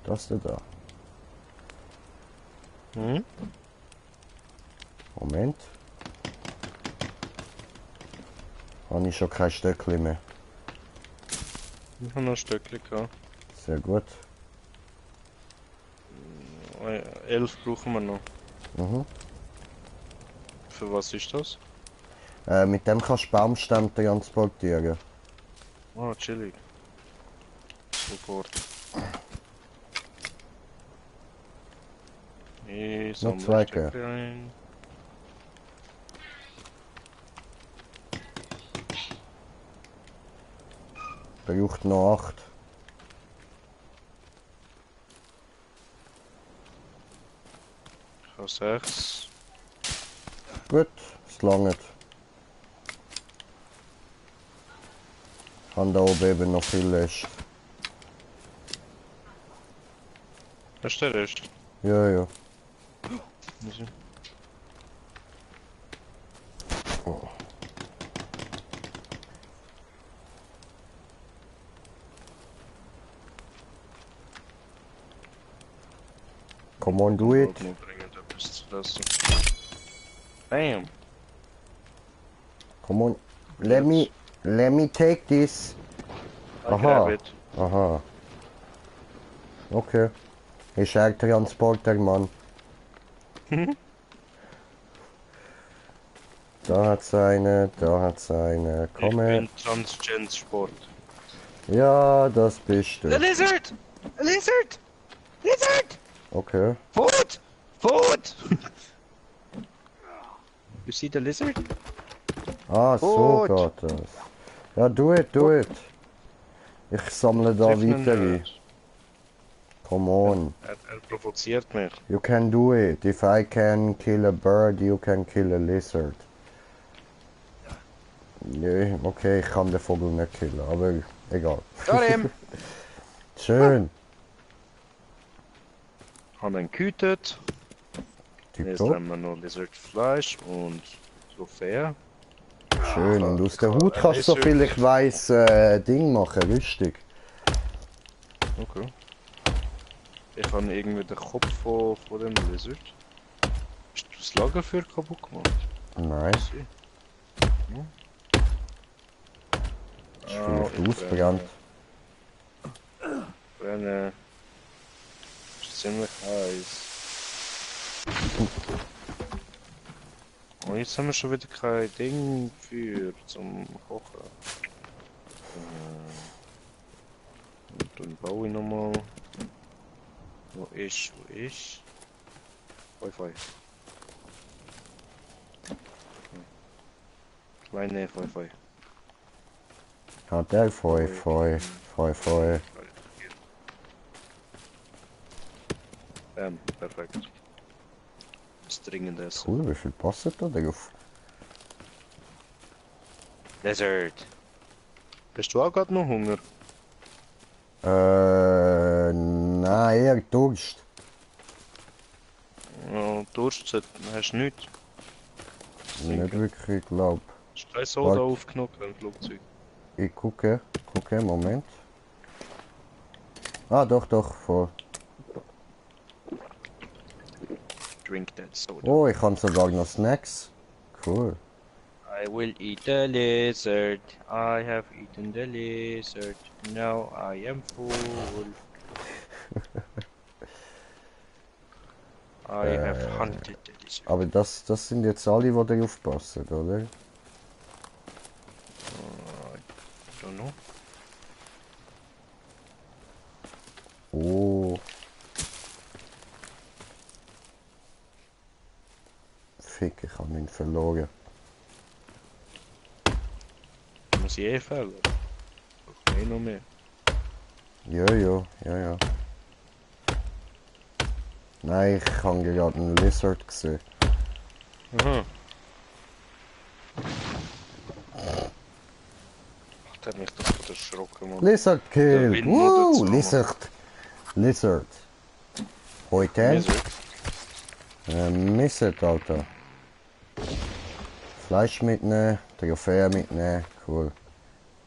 Speaker 1: das da.
Speaker 2: Hm?
Speaker 1: Moment. Habe ich schon kein Stöckli mehr.
Speaker 2: Ich habe noch ein Stückchen gehabt.
Speaker 1: Sehr gut.
Speaker 2: 11 brauchen wir noch.
Speaker 1: Mhm.
Speaker 2: Für was ist das?
Speaker 1: Mit dem kannst du Baumstämme transportieren.
Speaker 2: Ah, chillig. Sofort. Ich
Speaker 1: Noch
Speaker 2: sammle
Speaker 1: zwei
Speaker 2: Stückchen ein.
Speaker 1: Braucht noch 8.
Speaker 2: Ich habe 6.
Speaker 1: Gut, es langt. Ich habe da oben eben noch viel Rest.
Speaker 2: Hast du den Rest?
Speaker 1: Ja, ja.
Speaker 2: Also.
Speaker 1: Come on, do
Speaker 2: Ich
Speaker 1: it.
Speaker 2: brauche noch dringend etwas zu essen. Bam!
Speaker 1: Come on. Let me take this.
Speaker 2: I
Speaker 1: Aha.
Speaker 2: grab it.
Speaker 1: Aha. Okay. Ist ein Transporter, Mann. Da hat's eine, da hat's eine.
Speaker 2: Ich
Speaker 1: Komm her.
Speaker 2: bin Transgender-Sport.
Speaker 1: Ja, das bist
Speaker 2: A
Speaker 1: du.
Speaker 2: lizard! A lizard! Lizard!
Speaker 1: Okay.
Speaker 2: Food! Food! You see the lizard?
Speaker 1: Ah, so
Speaker 2: Gut.
Speaker 1: geht das. Ja, do it. Ich sammle da
Speaker 2: Triff ihn
Speaker 1: weitere.
Speaker 2: nicht.
Speaker 1: Come on.
Speaker 2: Er provoziert mich.
Speaker 1: You can do it. If I can kill a bird, you can kill a lizard. Nee, okay, ich kann den Vogel nicht killen, aber egal.
Speaker 2: Got him!
Speaker 1: Schön.
Speaker 2: Haben ihn gehütet. Jetzt
Speaker 1: Tipptopp.
Speaker 2: haben wir noch Lizardfleisch und Trophäe.
Speaker 1: Schön. Und aus der Haut kannst du, so viel ich weiss, Ding machen, Rüstung.
Speaker 2: Okay. Ich habe irgendwie den Kopf von dem Lizard. Hast du das Lagerfeuer kaputt gemacht?
Speaker 1: Nein,
Speaker 2: Ja.
Speaker 1: ist vielleicht ausbrennt.
Speaker 2: Brennen. Ist ziemlich heiß. Und jetzt haben wir schon wieder kein Ding für zum Kochen. Und dann baue ich nochmal. Wo ist? Wi-Fi. Kleine Wi-Fi.
Speaker 1: Hat der Feu.
Speaker 2: Bam, perfekt. Das dringend essen.
Speaker 1: Cool, wie viel passt da drauf?
Speaker 2: Lizard! Hast du auch gerade noch Hunger?
Speaker 1: Nein, eher Durst.
Speaker 2: Ja, Durst hast du nichts.
Speaker 1: Nicht wirklich, glaub.
Speaker 2: Hast du keine Soda
Speaker 1: Warte.
Speaker 2: aufgenommen im Flugzeug?
Speaker 1: Ich gucke, Moment. Ah, doch, voll.
Speaker 2: Drink that soda.
Speaker 1: Oh, ich habe sogar noch Snacks. Cool.
Speaker 2: I will eat the lizard. I have eaten the lizard. Now I am full. I have hunted the lizard.
Speaker 1: Aber das sind jetzt alle, die darauf passen, oder?
Speaker 2: I don't know.
Speaker 1: Oh. Fick, ich habe ihn verloren.
Speaker 2: Muss ich eh fällen? Eh noch mehr.
Speaker 1: Ja, ja, ja, ja. Nein, ich habe gerade einen Lizard gesehen.
Speaker 2: Aha. Ach, der hat mich doch gerade erschrocken, Mann.
Speaker 1: Lizard
Speaker 2: Der
Speaker 1: killed!
Speaker 2: Wind noch dazu,
Speaker 1: Woo!
Speaker 2: Mann.
Speaker 1: Lizard! Lizard! Heute?
Speaker 2: Wieso?
Speaker 1: Misset, Alter. Fleisch mitnehmen, Trophäe mitnehmen, cool.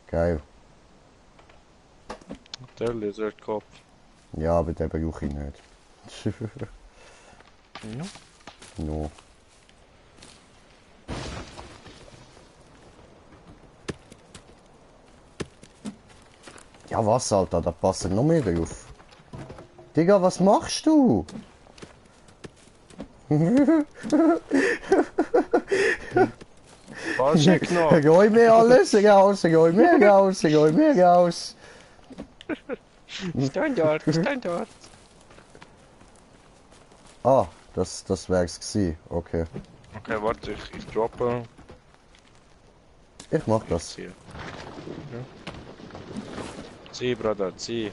Speaker 1: Geil.
Speaker 2: Der Lizardkopf.
Speaker 1: Ja, aber den brauche ich nicht.
Speaker 2: Ja.
Speaker 1: No. Ja was, Alter, da passen noch mehr drauf. Digga, was machst du?
Speaker 2: Was ist noch?
Speaker 1: Räum mir alles raus, räum mir raus, räum mir raus.
Speaker 2: Standard, Standard.
Speaker 1: Ah, das wär's gsi. Okay.
Speaker 2: Okay, warte, ich droppe.
Speaker 1: Ich mach das.
Speaker 2: Zieh. Ja. Zieh, Bruder, zieh.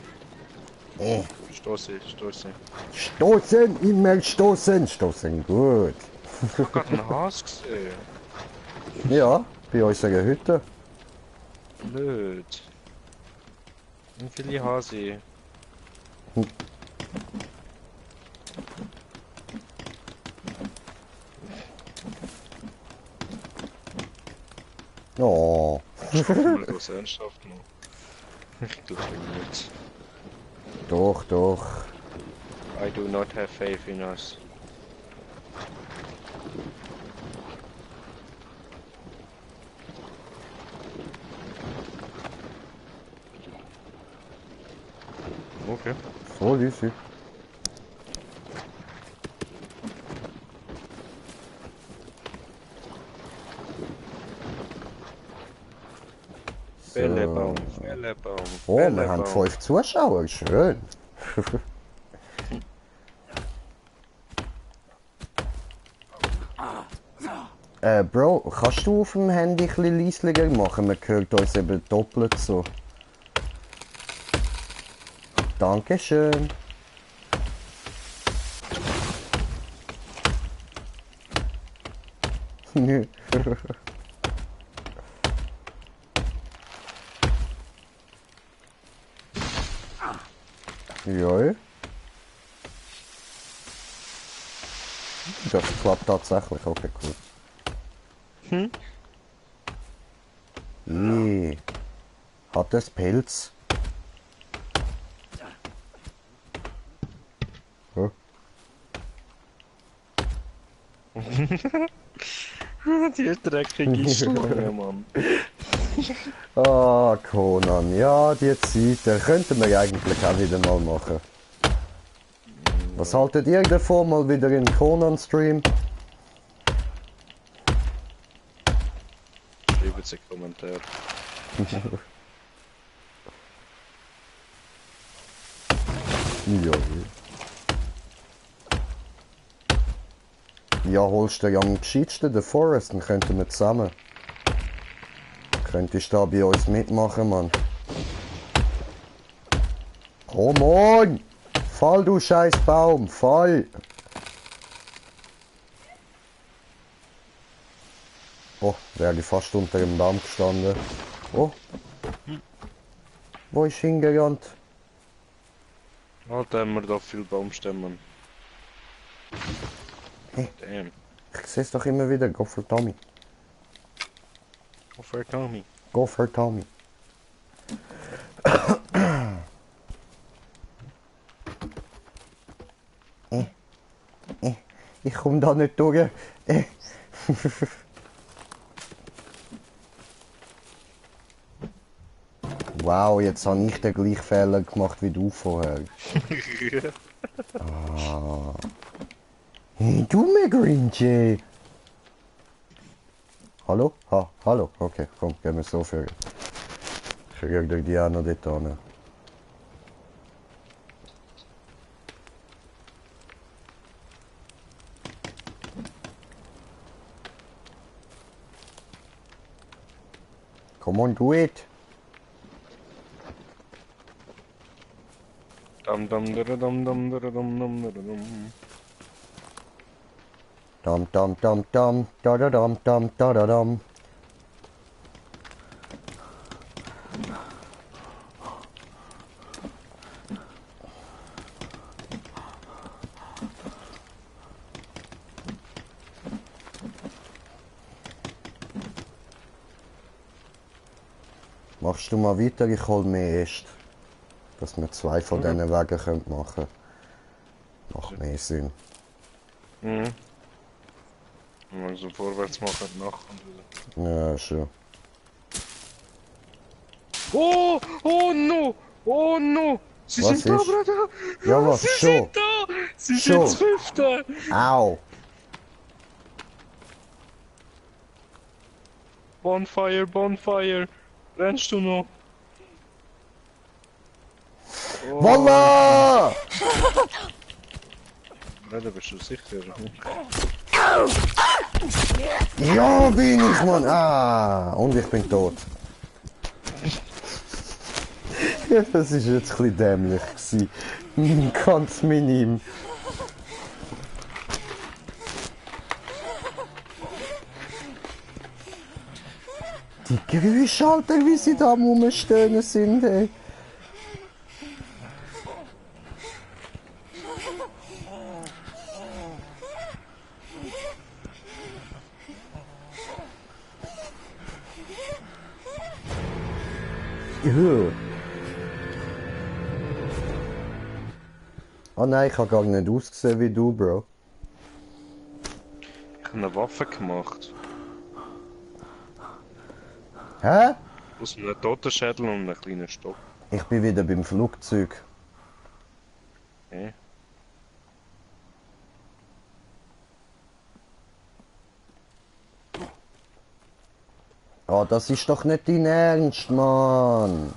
Speaker 2: Stoße, stoße.
Speaker 1: Stoßen, immer stoßen, stoßen, gut.
Speaker 2: Ich hab grad einen Has gesehen.
Speaker 1: Ja, bei unserer Hütte.
Speaker 2: Blöd. Wie viele Hase?
Speaker 1: Oh.
Speaker 2: Mal das ernsthaft noch. Ich glaube nicht.
Speaker 1: Doch, doch.
Speaker 2: I do not have faith in us. Okay.
Speaker 1: Voll easy. So.
Speaker 2: Bällebaum, Bällebaum,
Speaker 1: Oh, wir haben 5 Zuschauer, schön. Bro, kannst du auf dem Handy ein bisschen leislicher machen? Man hört uns eben doppelt so. Dankeschön. Ja. Das klappt tatsächlich, okay, cool. Hat das Pilz? Hä?
Speaker 2: Die dreckige Schlange, Mann.
Speaker 1: Ah, Conan, ja, die Zeit könnten wir eigentlich auch wieder mal machen. Was haltet ihr davon, mal wieder in Conan-Stream?
Speaker 2: Schreibt es in den Kommentaren.
Speaker 1: Ja. Ja, holst du ja am gescheitsten den Forest, dann könnten wir zusammen. Könntest du da bei uns mitmachen, Mann? Komm on! Fall, du scheiß Baum, fall! Oh, wäre ich fast unter dem Baum gestanden. Oh. Wo ist hingerannt?
Speaker 2: Alter, haben wir da viel Baumstämmen.
Speaker 1: Hey.
Speaker 2: Damn.
Speaker 1: Ich sehe es doch immer wieder. Go for Tommy.
Speaker 2: Go for Tommy.
Speaker 1: Go for Tommy. Ich komme da nicht durch. Wow, jetzt habe ich den gleichen Fehler gemacht wie du vorher. Ah. Hey, du mir Green Jay. Hallo? Ha, hallo. Okay, komm, gehen wir so für. Ich kriege dir die auch noch dort hin. Come on, do it.
Speaker 2: Dam dam dam dam dam dam dam dam.
Speaker 1: Dam dam dam dam da da dam dam da da dam. Machst du mal weiter, ich hol mehr erst. Dass wir 2 von diesen Wegen können machen. Macht mehr Sinn.
Speaker 2: Mhm. Also vorwärts machen, nach und wieder.
Speaker 1: Ja, schon.
Speaker 2: Oh! Oh no! Oh no! Sie
Speaker 1: Was
Speaker 2: sind da,
Speaker 1: ist?
Speaker 2: Bruder!
Speaker 1: Ja, was?
Speaker 2: Sie
Speaker 1: Schon?
Speaker 2: sind da! Sie
Speaker 1: Schon?
Speaker 2: sind Fünfte!
Speaker 1: Au!
Speaker 2: Bonfire, Bonfire! Rennst du noch? Oh.
Speaker 1: Wallah!
Speaker 2: Bruder, bist du sicher?
Speaker 1: Ja, bin ich, Mann! Ah! Und ich bin tot. Ja, das ist jetzt ein bisschen dämlich gewesen. Ganz minim. Die Geräusche, Alter, wie sie da am Rumstöhnen sind, ey. Ja. Oh nein, ich habe gar nicht ausgesehen wie du, Bro.
Speaker 2: Ich habe eine Waffe gemacht.
Speaker 1: Hä?
Speaker 2: Aus einem Totenschädel und einem kleinen Stock.
Speaker 1: Ich bin wieder beim Flugzeug.
Speaker 2: Okay.
Speaker 1: Oh, das ist doch nicht dein Ernst, Mann.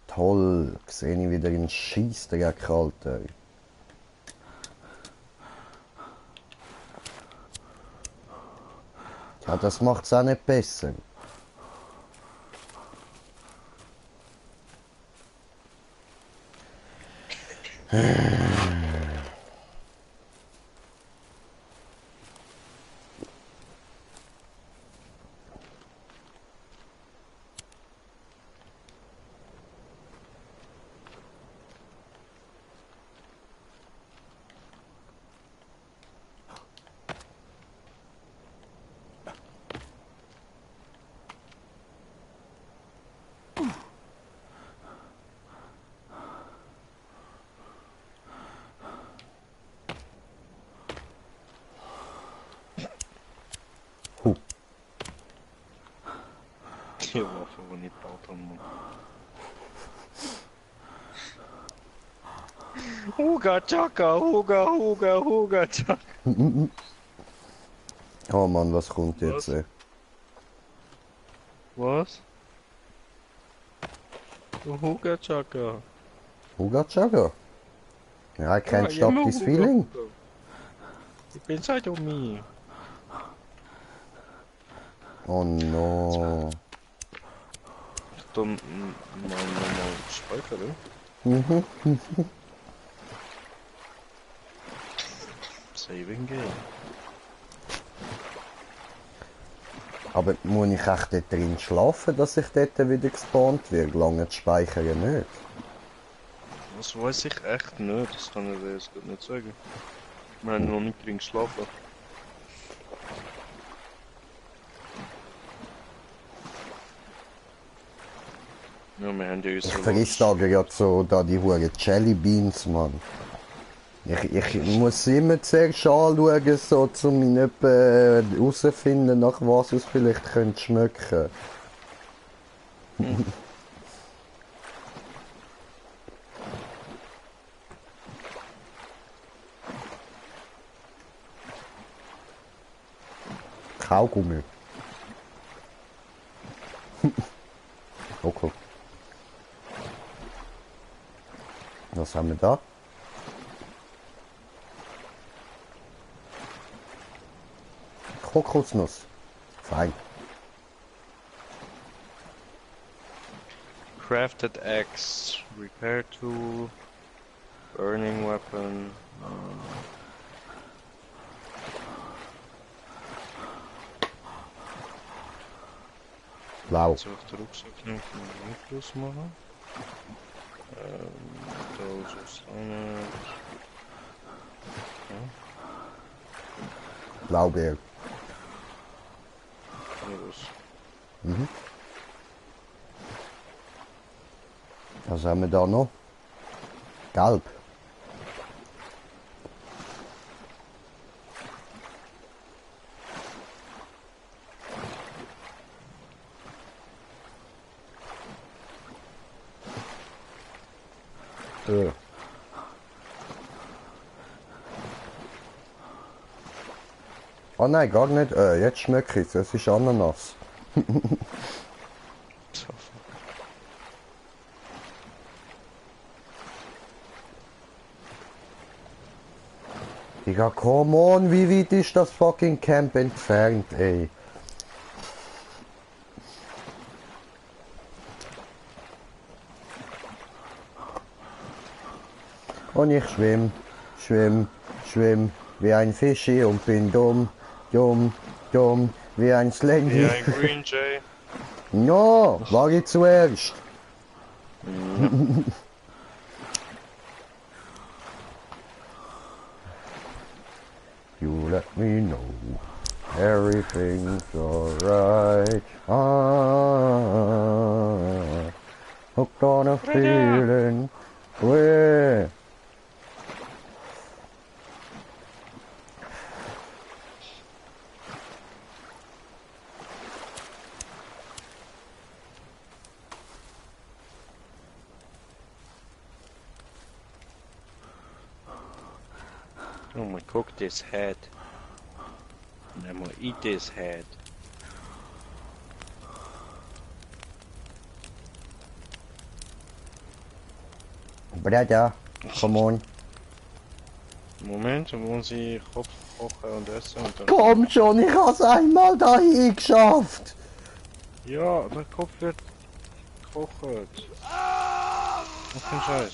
Speaker 1: Toll, sehe ich wieder in Scheissdreck, Alter. Ja, das macht's auch nicht besser.
Speaker 2: Die Waffe, die ich gebaut habe. Mann. Huga Chaka, Huga, Huga, Huga Chaka.
Speaker 1: Oh Mann, was kommt jetzt, ey?
Speaker 2: Was? Huga Chaka.
Speaker 1: Huga Chaga? Ja, I can't stop this feeling.
Speaker 2: Ich bin seit um mich.
Speaker 1: Oh no.
Speaker 2: Dann nochmal speichern.
Speaker 1: Mhm.
Speaker 2: Saving Game.
Speaker 1: Aber muss ich echt dort drin schlafen, dass ich dort wieder gespawnt werde? Lange zu speichern nicht.
Speaker 2: Das weiß ich echt nicht, das kann ich dir jetzt grad nicht sagen. Wir haben noch nicht drin geschlafen. Ja, wir haben ja
Speaker 1: Ich
Speaker 2: unsere
Speaker 1: friss da gerade so da die huren Jelly Beans, Mann. Ich muss sie immer zuerst anschauen, so um nicht herauszufinden, nach was es vielleicht könnte schmecken. Kaugummi. Okay. Was haben wir da? Kokosnuss. Fein.
Speaker 2: Crafted axe, repair tool, burning weapon.
Speaker 1: Blau.
Speaker 2: Soll ich den Rucksack noch Plus machen? Da ist es
Speaker 1: Blaubeer.
Speaker 2: Mhm.
Speaker 1: Was haben wir da noch? Gelb. Oh nein, gar nicht. Jetzt schmecke ich es. Es ist Ananas. Digga, come on, wie weit ist das fucking Camp entfernt, ey? Und ich schwimm, wie ein Fischi und bin dumm, wie ein Slendy.
Speaker 2: Ja, ein Green Jay.
Speaker 1: No, war ich zuerst. You let me know everything's alright. Hooked on a feeling. Where?
Speaker 2: Oh my, cook this head. And I'm gonna eat this head.
Speaker 1: Brother, come on.
Speaker 2: Moment, dann muss ich Kopf kochen und essen und dann...
Speaker 1: Komm schon, ich hab's einmal dahin geschafft.
Speaker 2: Ja, der Kopf wird gekocht. Was für ein Scheiß?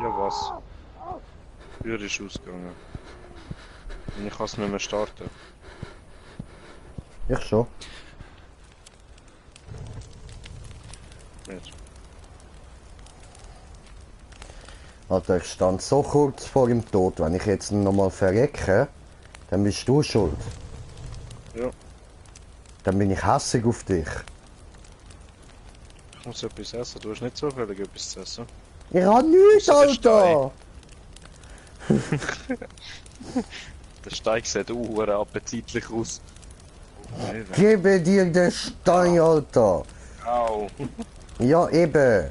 Speaker 2: Ja, was? Die Tür ist ausgegangen. Und ich kann es nicht mehr starten.
Speaker 1: Ich schon.
Speaker 2: Nicht.
Speaker 1: Alter, ich stand so kurz vor dem Tod. Wenn ich jetzt nochmal verrecke, dann bist du schuld.
Speaker 2: Ja,
Speaker 1: Dann bin ich hässig auf dich.
Speaker 2: ich muss etwas essen. Du hast nicht so viel etwas zu essen.
Speaker 1: Ich hab nichts,
Speaker 2: Ausser der
Speaker 1: Alter!
Speaker 2: Der Steig sieht appetitlich aus. Okay,
Speaker 1: Gebe dir den Stein, Alter!
Speaker 2: au!
Speaker 1: Ja, eben!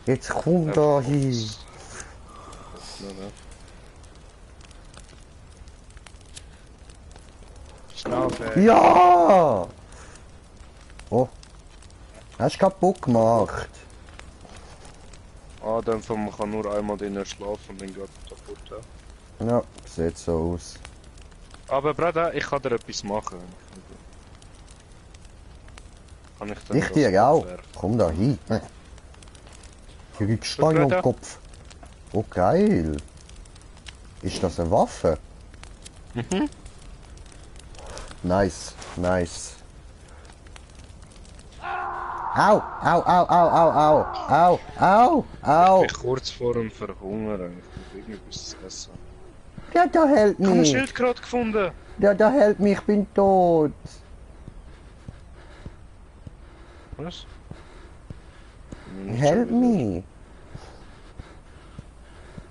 Speaker 1: Jetzt komm da hin!
Speaker 2: Schnaufe!
Speaker 1: Ja! Oh. Hast du kaputt gemacht?
Speaker 2: Ah, dann man kann nur einmal drinnen schlafen und dann geht er kaputt. Ja.
Speaker 1: Ja, sieht so aus.
Speaker 2: Aber Bruder, ich kann dir etwas machen. Kann ich dann
Speaker 1: Ich
Speaker 2: das
Speaker 1: dir auch.
Speaker 2: abwerfen?
Speaker 1: Komm da hin. Hier gibt Stein am
Speaker 2: Bruder.
Speaker 1: Kopf. Oh, geil. Ist das eine Waffe?
Speaker 2: Mhm.
Speaker 1: Nice, nice. Au, au, au, au, au, au, au, au, au.
Speaker 2: Ich bin kurz vor dem Verhungern. Ich muss irgendwas zu essen.
Speaker 1: Der da hält
Speaker 2: Ich habe ein
Speaker 1: mich.
Speaker 2: Schild gerade gefunden.
Speaker 1: Der da hält mich, ich bin tot.
Speaker 2: Was?
Speaker 1: Help me.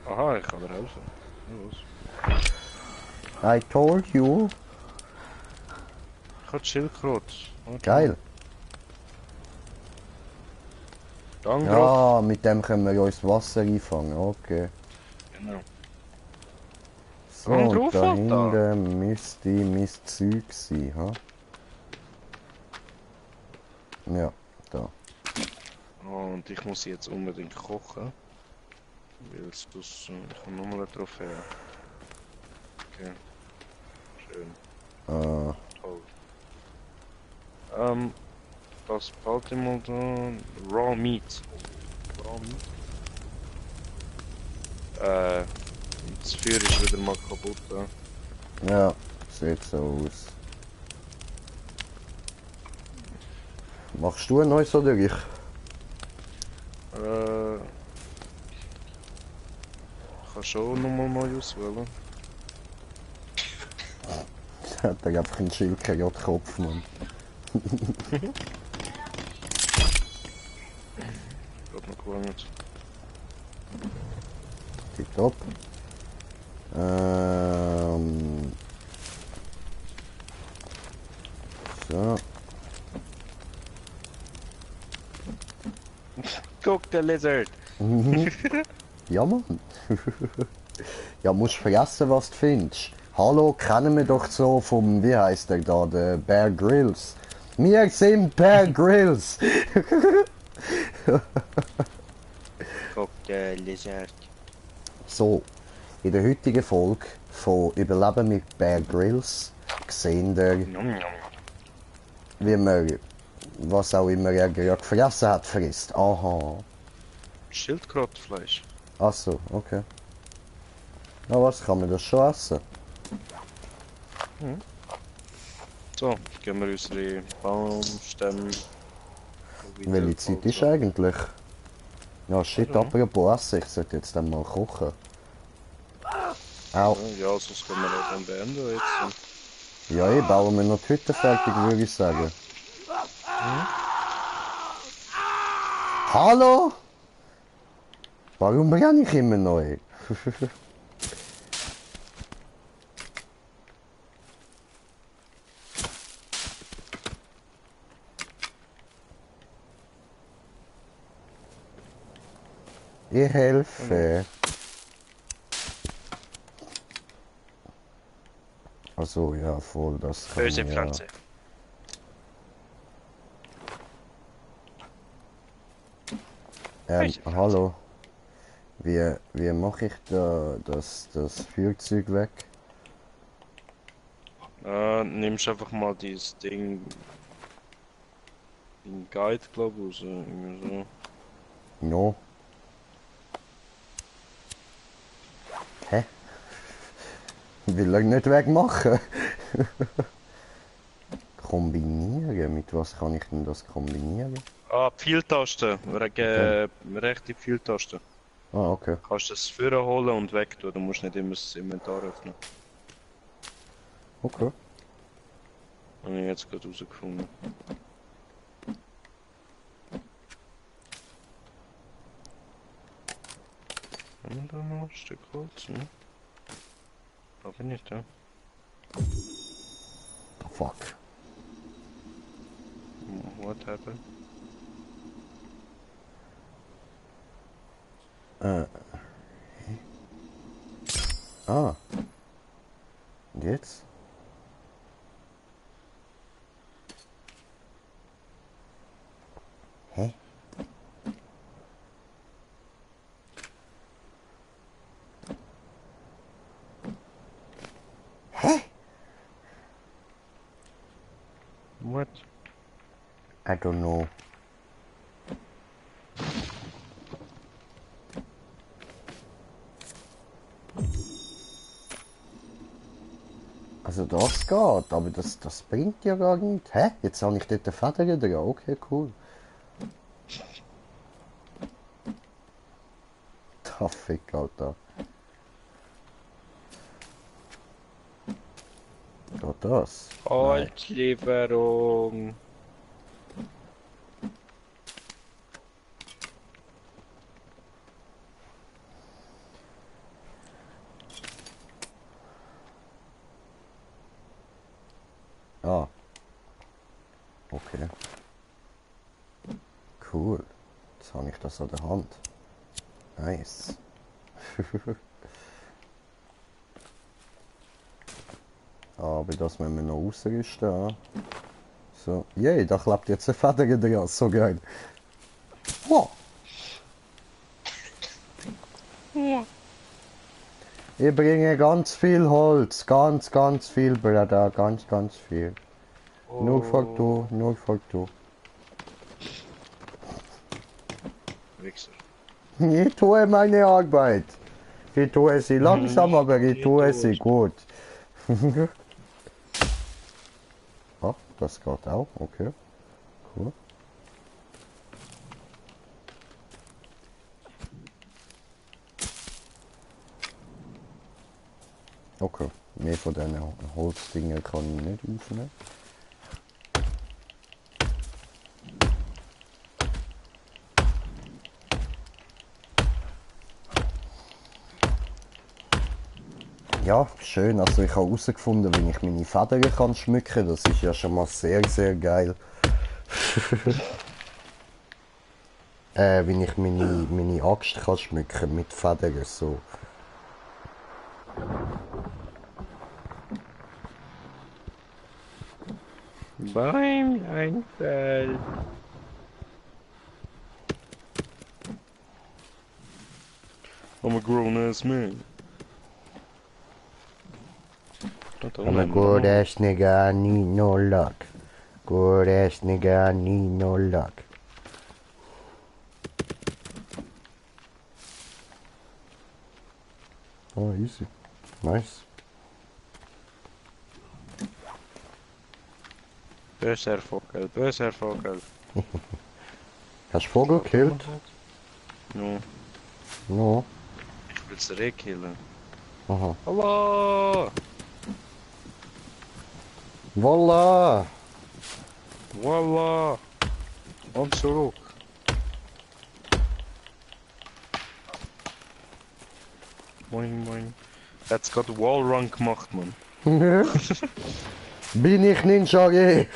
Speaker 2: Aha, ich kann dir helfen. Ja, was?
Speaker 1: I told you.
Speaker 2: Ich habe Schildkröte. Okay.
Speaker 1: Geil.
Speaker 2: Danke.
Speaker 1: Ja, mit dem können wir uns Wasser einfangen. Okay.
Speaker 2: Genau.
Speaker 1: So,
Speaker 2: Komm
Speaker 1: und
Speaker 2: drauf,
Speaker 1: da
Speaker 2: Alter.
Speaker 1: hinten müsste mein Zeug sein, ha? Ja, da.
Speaker 2: Oh, und ich muss jetzt unbedingt kochen. Weil es das. Ich habe nochmal eine Trophäe. Okay. Schön. Toll. Das behalte ich mal da. Raw Meat. Raw Meat? Das Feuer ist wieder mal kaputt.
Speaker 1: Ja, sieht so aus. Machst du ein neues oder ich?
Speaker 2: Ich kann schon nochmal neu auswählen.
Speaker 1: Hat er einfach einen Schildkrötenkopf, Mann.
Speaker 2: Geht noch gelangt.
Speaker 1: Tipptopp. So.
Speaker 2: Guck, der Lizard!
Speaker 1: Ja, Mann. Ja, musst vergessen, was du findest. Hallo, kennen wir doch so vom, wie heißt der da, der Bear Grylls. Wir sind Bear Grylls.
Speaker 2: Guck, der Lizard.
Speaker 1: So, in der heutigen Folge von Überleben mit Bear Grylls sehen wir,
Speaker 2: Nom, nom.
Speaker 1: wie man, was auch immer er gerade gefressen hat, frisst. Aha.
Speaker 2: Schildkrötenfleisch.
Speaker 1: Ach so, okay. Na was, kann man das schon essen?
Speaker 2: So, gehen wir unsere Baumstämme.
Speaker 1: Welche Zeit ist eigentlich? Ja, shit, apropos Essen, ich sollte jetzt dann mal kochen. Au.
Speaker 2: Ja, sonst können wir auch dann beenden jetzt.
Speaker 1: Ja, ich baue mir noch die Hütte fertig, würde ich sagen. Hallo? Warum brenne ich immer neu? Ich helfe. Also ja, voll, das kann
Speaker 2: Böse
Speaker 1: ja.
Speaker 2: Pflanze.
Speaker 1: Hallo. Wie mache ich da das Feuerzeug weg?
Speaker 2: Nimmst einfach mal dieses Ding. Den Guide, glaube ich, raus. Irgendwie so.
Speaker 1: No. Hä? Will er nicht wegmachen? Kombinieren? Mit was kann ich denn das kombinieren?
Speaker 2: Ah, Pfeiltaste. Rechte Pfeiltaste.
Speaker 1: Ah, okay.
Speaker 2: Kannst das Führer holen und weg tun. Du musst nicht immer das Inventar öffnen.
Speaker 1: Okay.
Speaker 2: Habe ich jetzt gerade rausgefunden. Haben wir da noch ein Stück Holz? Ne? Da bin ich da.
Speaker 1: Fuck.
Speaker 2: What happened?
Speaker 1: Ah. Und jetzt? Hä? Hä?
Speaker 2: What?
Speaker 1: I don't know. Also das geht, aber das bringt ja gar nichts. Hä? Jetzt habe ich dort den Feder dran. Okay, cool. Da fick, Alter. Geht das?
Speaker 2: Holzlieferung.
Speaker 1: Ah. Okay. Cool. Jetzt habe ich das an der Hand. Nice. Aber das müssen wir noch ausrüsten. Ah. So. Yay, da klappt jetzt eine Feder dran. So geil. Wow. Ich bringe ganz viel Holz. Ganz viel, Bruder. Ganz viel. Nur Faktor, nur Faktor.
Speaker 2: Wichser.
Speaker 1: Ich tue meine Arbeit. Ich tue sie langsam, aber ich tue sie gut. Ah, das geht auch, okay. Cool. Okay, mehr von diesen Holzdingen kann ich nicht aufnehmen. Ja, schön. Also ich habe herausgefunden, wie ich meine Federn kann schmücken. Das ist ja schon mal sehr, sehr geil. Wie ich meine Axt kann schmücken mit Federn so.
Speaker 2: Bäumlein fällt. I'm a grown ass man.
Speaker 1: I'm a good ass nigga, I need no luck. Good ass nigga, I need no luck. Oh, easy. Nice.
Speaker 2: Böser Vogel, böser Vogel.
Speaker 1: Hast du Vogel gekillt?
Speaker 2: No,
Speaker 1: No.
Speaker 2: ich will sie killen.
Speaker 1: Aha.
Speaker 2: Hallo!
Speaker 1: Voila!
Speaker 2: Voila! Und zurück. Moin, moin. Jetzt gerade Wallrun gemacht, man.
Speaker 1: Bin ich Ninja G?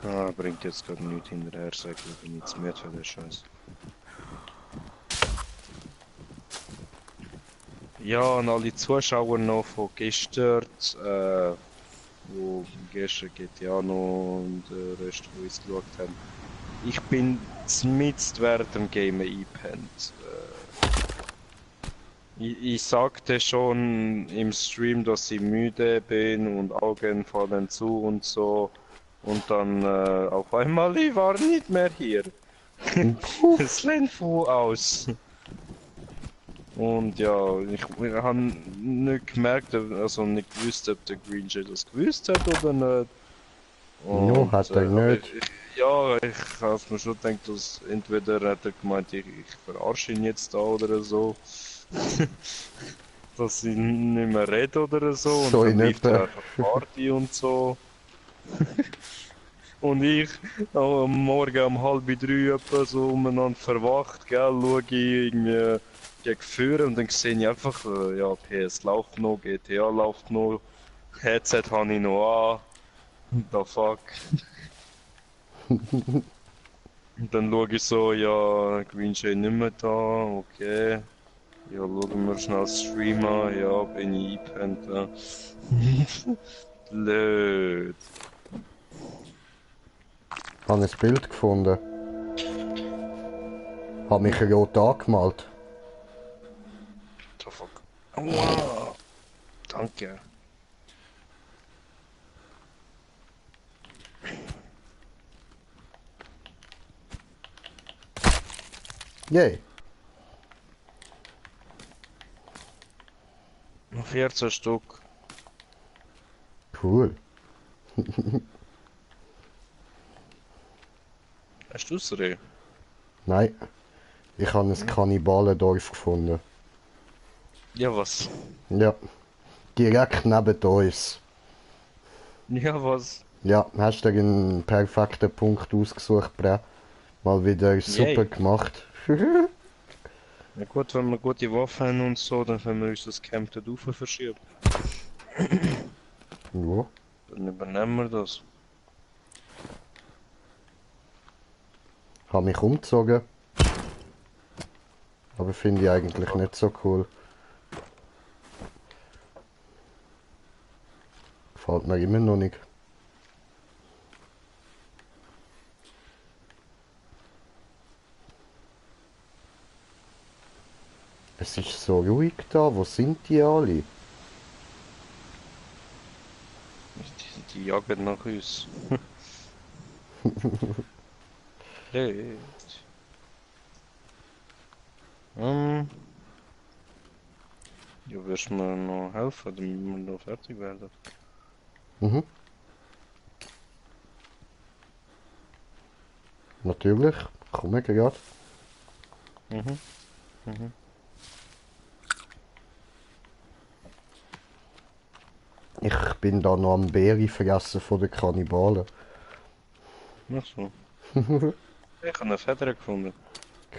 Speaker 2: Ah, bringt jetzt gerade nichts hinterher, sag ich, bin jetzt mehr für den Scheiß. Ja, und alle Zuschauer noch von gestern, wo gestern GTA noch und der Rest, wo uns geschaut haben. Ich bin mitten während dem Game eingepennt. Ich sagte schon im Stream, dass ich müde bin und Augen fallen zu und so. Und dann auf einmal, ich war nicht mehr hier. Es lehnt voll aus. Und ja, ich habe nicht gemerkt, also nicht gewusst, ob der Green Jay das gewusst hat oder nicht.
Speaker 1: No, hat er
Speaker 2: aber
Speaker 1: nicht.
Speaker 2: ja, ich habe mir schon gedacht, dass entweder hat er gemeint, ich verarsche ihn jetzt da oder so. Dass ich nicht mehr rede oder so. Und
Speaker 1: So
Speaker 2: dann
Speaker 1: in
Speaker 2: lief
Speaker 1: etwa.
Speaker 2: er einfach Party und so. Und ich am Morgen um 2:30 etwa so umeinander verwacht, gell, schaue ich irgendwie gegen Führer und dann sehe ich einfach, ja, PS läuft noch, GTA läuft noch, Headset habe ich noch an, the fuck. Und dann schaue ich so, ja, Green Jay nicht mehr da, okay. Ja, schauen wir schnell Stream an, ja, bin ich eingepennt, ja. Blöd.
Speaker 1: Habe ein Bild gefunden. Habe mich rot angemalt.
Speaker 2: The fuck. Wow. Danke.
Speaker 1: Yay.
Speaker 2: Noch 14 Stück.
Speaker 1: Cool.
Speaker 2: Hast du es, Reh?
Speaker 1: Nein. Ich habe ein Kannibalendorf gefunden.
Speaker 2: Ja, was?
Speaker 1: Ja. Direkt neben uns.
Speaker 2: Ja, was?
Speaker 1: Ja, hast du einen perfekten Punkt ausgesucht, Bre? Mal wieder super
Speaker 2: Yay.
Speaker 1: gemacht.
Speaker 2: Ja gut, wenn wir gute Waffen haben und so, dann können wir uns das Camp dort rauf verschieben.
Speaker 1: Ja.
Speaker 2: Dann übernehmen wir das.
Speaker 1: Habe mich umgezogen. Aber finde ich eigentlich nicht so cool. Gefällt mir immer noch nicht. Es ist so ruhig da. Wo sind die alle?
Speaker 2: Die jagen nach uns. Blöd. Ja, wirst du mir noch helfen, damit wir noch fertig werden?
Speaker 1: Mhm. Natürlich. Komm ich gerade.
Speaker 2: Mhm. Mhm.
Speaker 1: Ich bin da noch am Beere vergessen von den Kannibalen.
Speaker 2: Ach so. Ich habe eine Feder gefunden.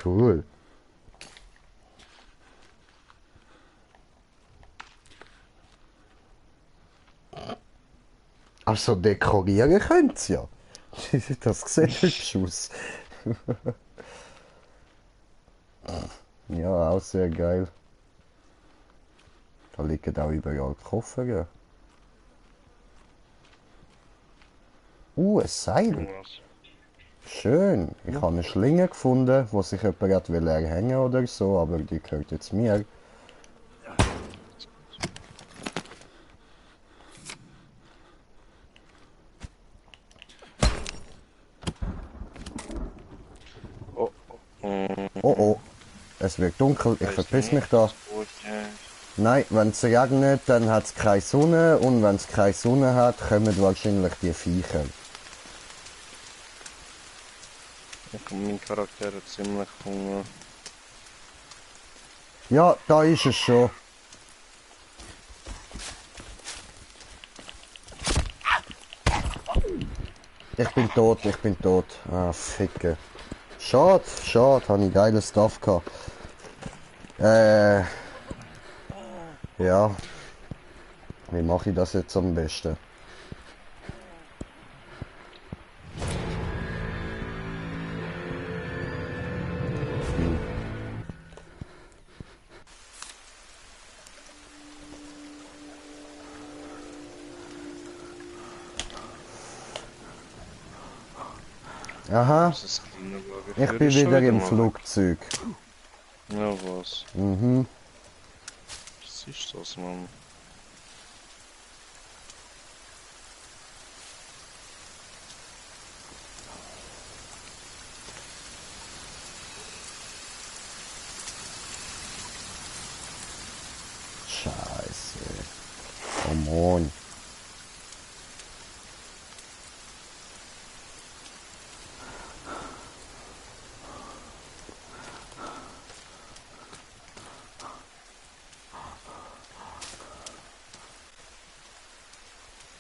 Speaker 1: Cool. Also dekorieren könnt ihr ja. Das sieht hübsch aus. Ja, auch sehr geil. Da liegen auch überall Koffer. Ein Seil.
Speaker 2: Was?
Speaker 1: Schön. Ich
Speaker 2: Ja.
Speaker 1: habe eine Schlinge gefunden, wo sich jemand gerade erhängen oder so, aber die gehört jetzt mir.
Speaker 2: Oh, oh.
Speaker 1: Oh oh, es wird dunkel, ich
Speaker 2: Weiß
Speaker 1: verpiss mich
Speaker 2: nicht,
Speaker 1: da.
Speaker 2: was gut ist.
Speaker 1: Nein, wenn es regnet, dann hat es keine Sonne und wenn es keine Sonne hat, kommen wahrscheinlich die Viecher.
Speaker 2: Ich habe meinen Charakter ziemlich Hunger.
Speaker 1: Ja, da ist es schon. Ich bin tot, ich bin tot. Ah, ficke. Schade, schade, habe ich geiles Stuff gehabt. Ja. Wie mache ich das jetzt am besten? Aha,
Speaker 2: Das ist ein kleiner Wagen.
Speaker 1: ich
Speaker 2: Für
Speaker 1: bin
Speaker 2: ist schon
Speaker 1: wieder im
Speaker 2: mal weg.
Speaker 1: Flugzeug.
Speaker 2: Ja, was?
Speaker 1: Mhm.
Speaker 2: Was ist das, Mann?
Speaker 1: Scheiße. Come on.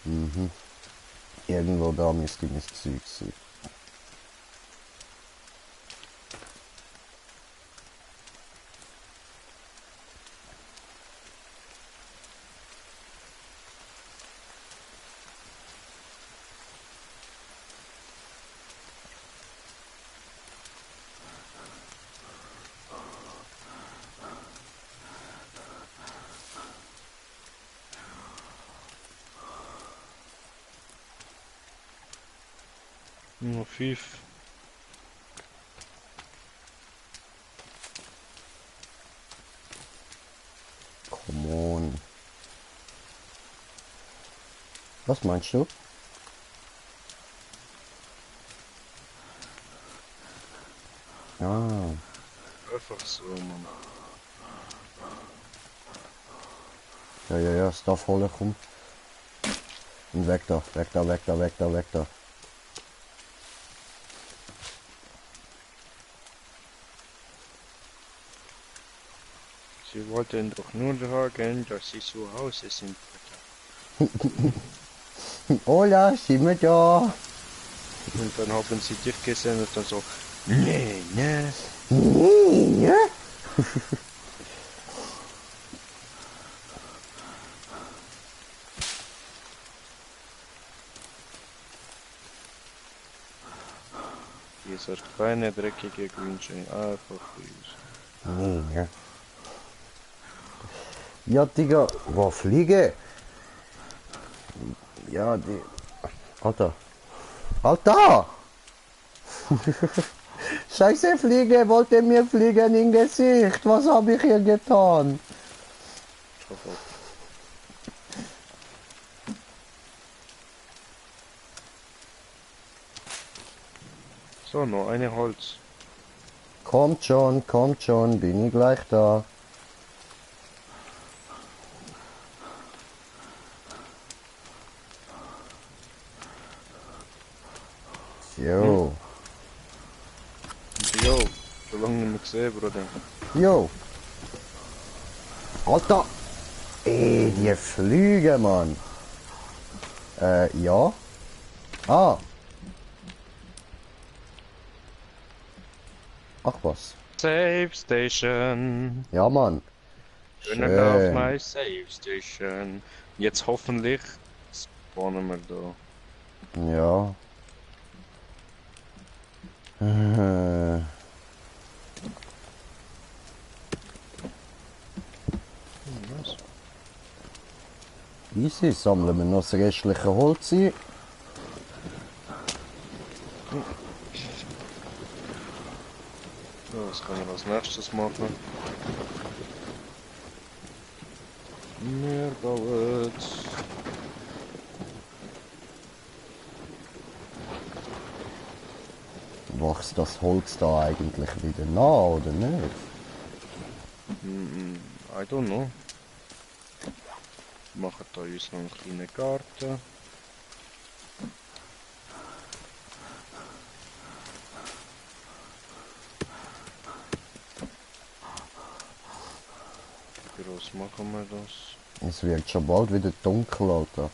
Speaker 1: Mhm. Irgendwo da müsste mein Zeug sein.
Speaker 2: Nur 5.
Speaker 1: Come on. Was meinst du? Ah,
Speaker 2: Einfach so, Mann.
Speaker 1: ja, Stuff holen, komm. Und weg da, weg da, weg da, weg da, weg da.
Speaker 2: Sie wollten doch nur sagen, dass sie zu Hause sind.
Speaker 1: Hola, sind wir da?
Speaker 2: Und dann haben sie dich gesehen und dann so, nee, nee.
Speaker 1: Ja?
Speaker 2: Dieser kleine dreckige Grünschein, einfach böse.
Speaker 1: Ja. Ja, Digga, wo fliege? Ja, die... Alter. Alter! Scheiße, Fliege, wollte mir fliegen in Gesicht. Was habe ich hier getan?
Speaker 2: Schau auf. So, noch eine Holz.
Speaker 1: Kommt schon, bin ich gleich da. Jo.
Speaker 2: Jo, schon lange nicht mehr gesehen, Bruder.
Speaker 1: Jo. Alter. Ey, die Flüge, Mann. Ja. Ah. Ach was.
Speaker 2: Safe Station.
Speaker 1: Ja, Mann.
Speaker 2: Schönen auf
Speaker 1: Schön.
Speaker 2: my Safe Station. Jetzt hoffentlich spawnen wir da.
Speaker 1: Ja.
Speaker 2: Was?
Speaker 1: Easy, sammeln wir noch das restliche Holz ein.
Speaker 2: So, was können wir als nächstes machen? Wir bauen.
Speaker 1: Wächst das Holz da eigentlich wieder nach, oder nicht?
Speaker 2: I don't know. Wir machen da uns noch einen kleinen Garten. Wie groß machen wir das?
Speaker 1: Es wird schon bald wieder dunkel, Alter.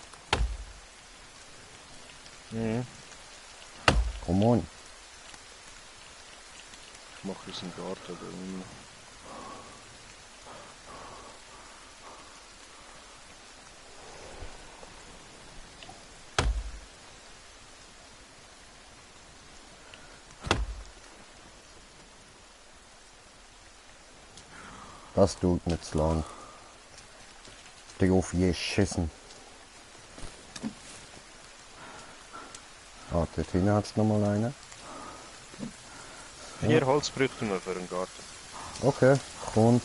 Speaker 2: Mhm.
Speaker 1: Come on.
Speaker 2: Ich mache unseren Garten da unten.
Speaker 1: Das tut nicht zu lang. Drauf geschissen. Ah, dort hinten hat es nochmal einen.
Speaker 2: 4 Holz bräuchten wir für einen Garten.
Speaker 1: Okay, kommt.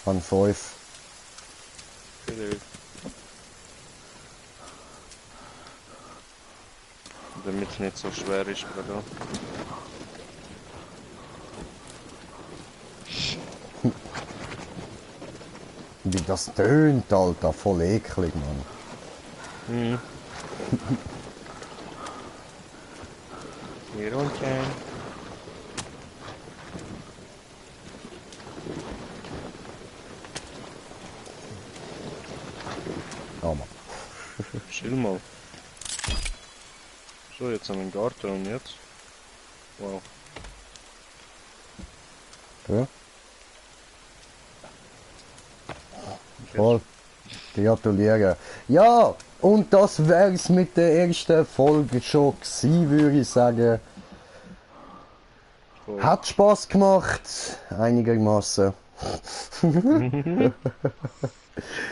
Speaker 1: An 5.
Speaker 2: Vielleicht. Damit es nicht so schwer ist, Bruder.
Speaker 1: Wie das tönt, Alter. Voll eklig, Mann.
Speaker 2: Mhm. Hier unten.
Speaker 1: Oh, Mann.
Speaker 2: Chill mal. So, jetzt haben wir einen Garten und jetzt? Wow.
Speaker 1: Ja. Voll. Gratuliere. Ja, und das wär's mit der ersten Folge schon gewesen, würde ich sagen.
Speaker 2: Voll.
Speaker 1: Hat Spaß gemacht, einigermaßen.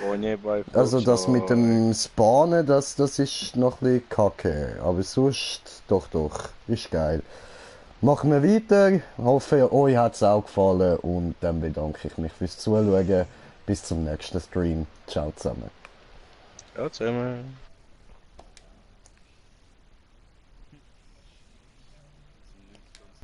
Speaker 2: Ohne bei
Speaker 1: Also das mit
Speaker 2: Flugzeug.
Speaker 1: dem Spawnen, das ist noch ein bisschen kacke. Aber sonst, doch, ist geil. Machen wir weiter. Hoffe, euch hat es auch gefallen. Und dann bedanke ich mich fürs Zuschauen. Bis zum nächsten Stream. Ciao zusammen.
Speaker 2: Ja, zusammen.